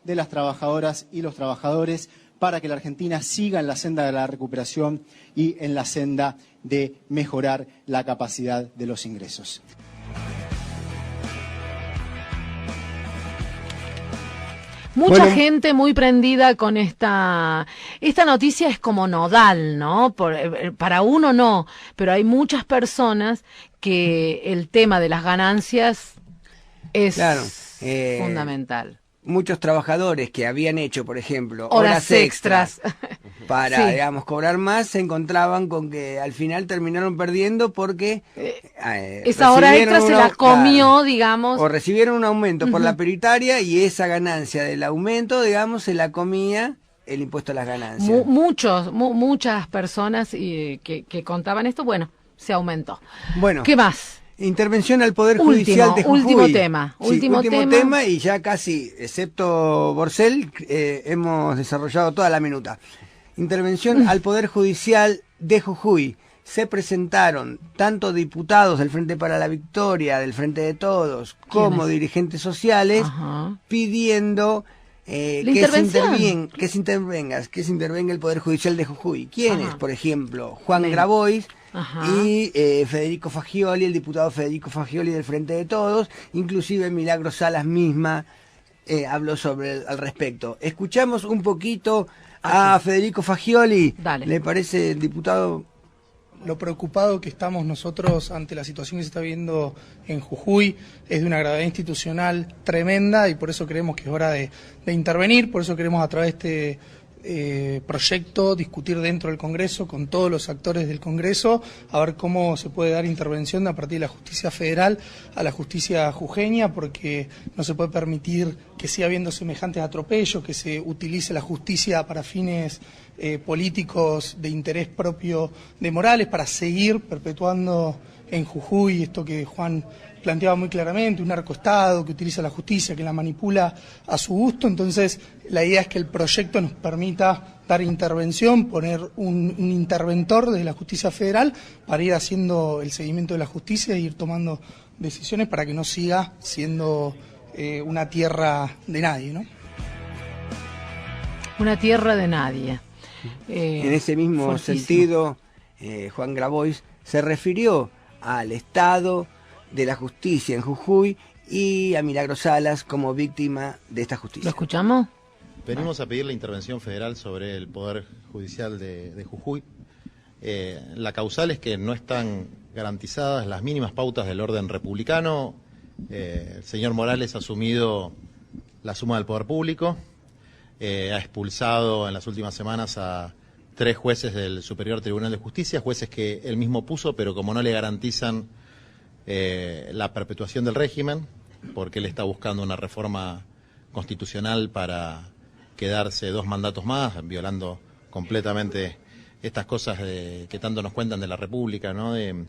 de las trabajadoras y los trabajadores para que la Argentina siga en la senda de la recuperación y en la senda de mejorar la capacidad de los ingresos. Mucha gente muy prendida con esta noticia. Es como nodal, ¿no? Para uno no, pero hay muchas personas que el tema de las ganancias es fundamental. Muchos trabajadores que habían hecho, por ejemplo, horas extras para, digamos, cobrar más, se encontraban con que al final terminaron perdiendo porque esa hora extra se la comió, digamos. O recibieron un aumento por la peritaria y esa ganancia del aumento, digamos, se la comía el impuesto a las ganancias. Muchas personas que contaban esto, bueno, se aumentó. Bueno. ¿Qué más? Intervención al Poder Judicial de Jujuy. Último tema. Último tema y ya casi, excepto Borcel, hemos desarrollado toda la minuta. Intervención al Poder Judicial de Jujuy. Se presentaron tanto diputados del Frente para la Victoria, del Frente de Todos, como dirigentes sociales, pidiendo que se intervenga el Poder Judicial de Jujuy. ¿Quiénes? Por ejemplo, Juan Grabois, y Federico Fagioli, el diputado Federico Fagioli del Frente de Todos, inclusive Milagros Salas misma habló al respecto. Escuchamos un poquito a Federico Fagioli. Dale. ¿Le parece, diputado? Lo preocupado que estamos nosotros ante la situación que se está viendo en Jujuy es de una gravedad institucional tremenda y por eso creemos que es hora de intervenir, por eso queremos a través de este proyecto discutir dentro del Congreso con todos los actores del Congreso a ver cómo se puede dar intervención a partir de la justicia federal a la justicia jujeña, porque no se puede permitir que siga habiendo semejantes atropellos, que se utilice la justicia para fines políticos de interés propio de Morales, para seguir perpetuando en Jujuy esto que Juan planteaba muy claramente, un narcoestado que utiliza la justicia, que la manipula a su gusto. Entonces la idea es que el proyecto nos permita dar intervención, poner un interventor desde la justicia federal para ir haciendo el seguimiento de la justicia e ir tomando decisiones para que no siga siendo una tierra de nadie, ¿no? Una tierra de nadie. En ese mismo sentido, Juan Grabois se refirió al estado de la justicia en Jujuy y a Milagros Salas como víctima de esta justicia. ¿Lo escuchamos? Venimos a pedir la intervención federal sobre el Poder Judicial de Jujuy. La causal es que no están garantizadas las mínimas pautas del orden republicano. El señor Morales ha asumido la suma del poder público, ha expulsado en las últimas semanas a 3 jueces del Superior Tribunal de Justicia, jueces que él mismo puso, pero como no le garantizan la perpetuación del régimen, porque él está buscando una reforma constitucional para quedarse 2 mandatos más, violando completamente estas cosas que tanto nos cuentan de la República, ¿no? De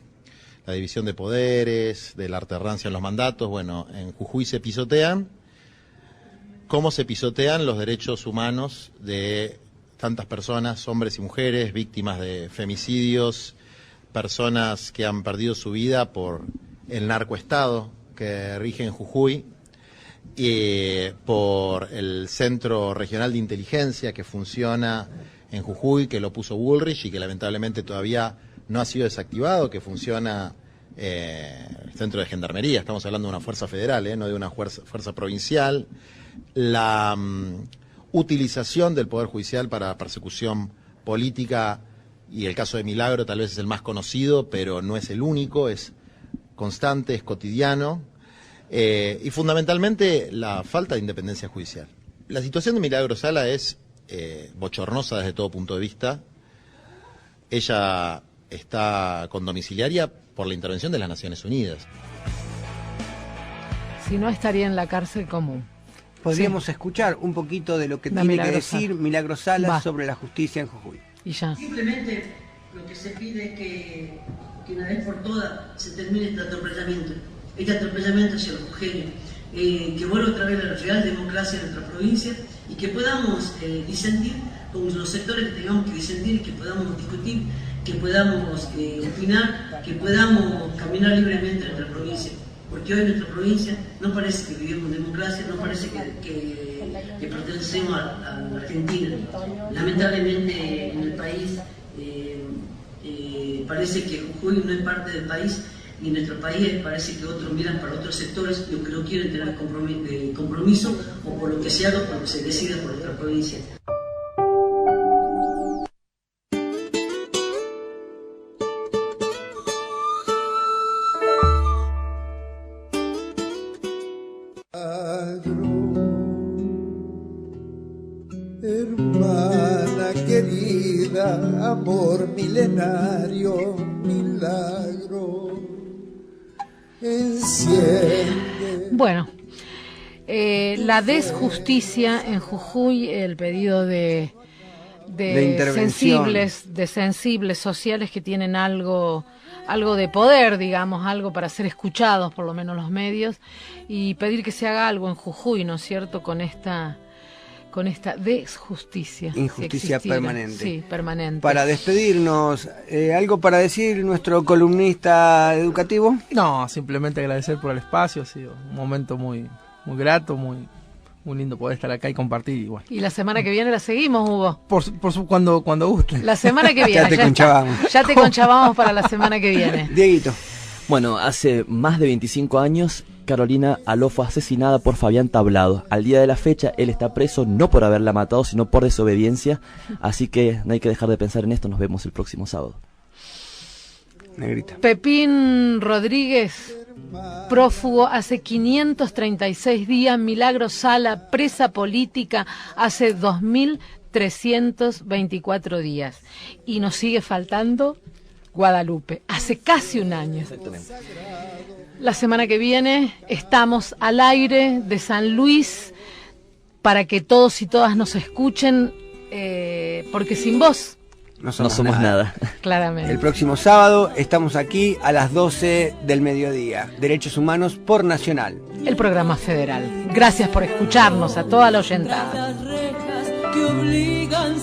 la división de poderes, de la alternancia en los mandatos. Bueno, en Jujuy se pisotean. ¿Cómo se pisotean los derechos humanos de tantas personas, hombres y mujeres, víctimas de femicidios, personas que han perdido su vida por el narcoestado que rige en Jujuy, por el Centro Regional de Inteligencia que funciona en Jujuy, que lo puso Bullrich y que lamentablemente todavía no ha sido desactivado, que funciona el Centro de Gendarmería, estamos hablando de una fuerza federal, no de una fuerza provincial, la utilización del Poder Judicial para persecución política, y el caso de Milagro tal vez es el más conocido, pero no es el único, es constante, es cotidiano, y fundamentalmente la falta de independencia judicial. La situación de Milagro Sala es bochornosa desde todo punto de vista. Ella está con domiciliaria por la intervención de las Naciones Unidas. Si no, estaría en la cárcel común. Podríamos escuchar un poquito de lo que tiene que decir Milagros Salas sobre la justicia en Jujuy. Y ya. Simplemente lo que se pide es que una vez por todas se termine este atropellamiento hacia los jujeños, que vuelva otra vez la real democracia en nuestra provincia y que podamos disentir con los sectores que tengamos que disentir, que podamos discutir, que podamos opinar, que podamos caminar libremente en nuestra provincia. Porque hoy en nuestra provincia no parece que vivimos en democracia, no parece que pertenecemos a la Argentina. Lamentablemente en el país parece que Jujuy no es parte del país, y en nuestro país parece que otros miran para otros sectores y que no quieren tener compromiso o por lo que se haga, por lo que se decida por nuestra provincia. Hermana querida, amor milenario, milagro, enciende. Bueno, la desjusticia en Jujuy, el pedido de sensibles sociales que tienen algo de poder, digamos, algo para ser escuchados, por lo menos los medios, y pedir que se haga algo en Jujuy, ¿no es cierto?, con esta desjusticia. Injusticia permanente. Sí, permanente. Para despedirnos, ¿algo para decir nuestro columnista educativo? No, simplemente agradecer por el espacio, ha sido un momento muy grato, muy muy lindo poder estar acá y compartir. Y, bueno, y la semana que viene la seguimos, Hugo. Cuando guste. La semana que viene. Ya te conchabamos. Ya te conchabamos para la semana que viene. Dieguito. Bueno, hace más de 25 años, Carolina Aló fue asesinada por Fabián Tablado. Al día de la fecha, él está preso no por haberla matado, sino por desobediencia. Así que no hay que dejar de pensar en esto. Nos vemos el próximo sábado. Negrita. Pepín Rodríguez, prófugo hace 536 días. Milagro Sala, presa política hace 2324 días. Y nos sigue faltando Guadalupe, hace casi un año. Exactamente. La semana que viene estamos al aire de San Luis para que todos y todas nos escuchen, porque sin vos no somos nada. Claramente. El próximo sábado estamos aquí a las 12 del mediodía. Derechos Humanos por Nacional. El programa federal. Gracias por escucharnos a toda la oyentada. Que obligan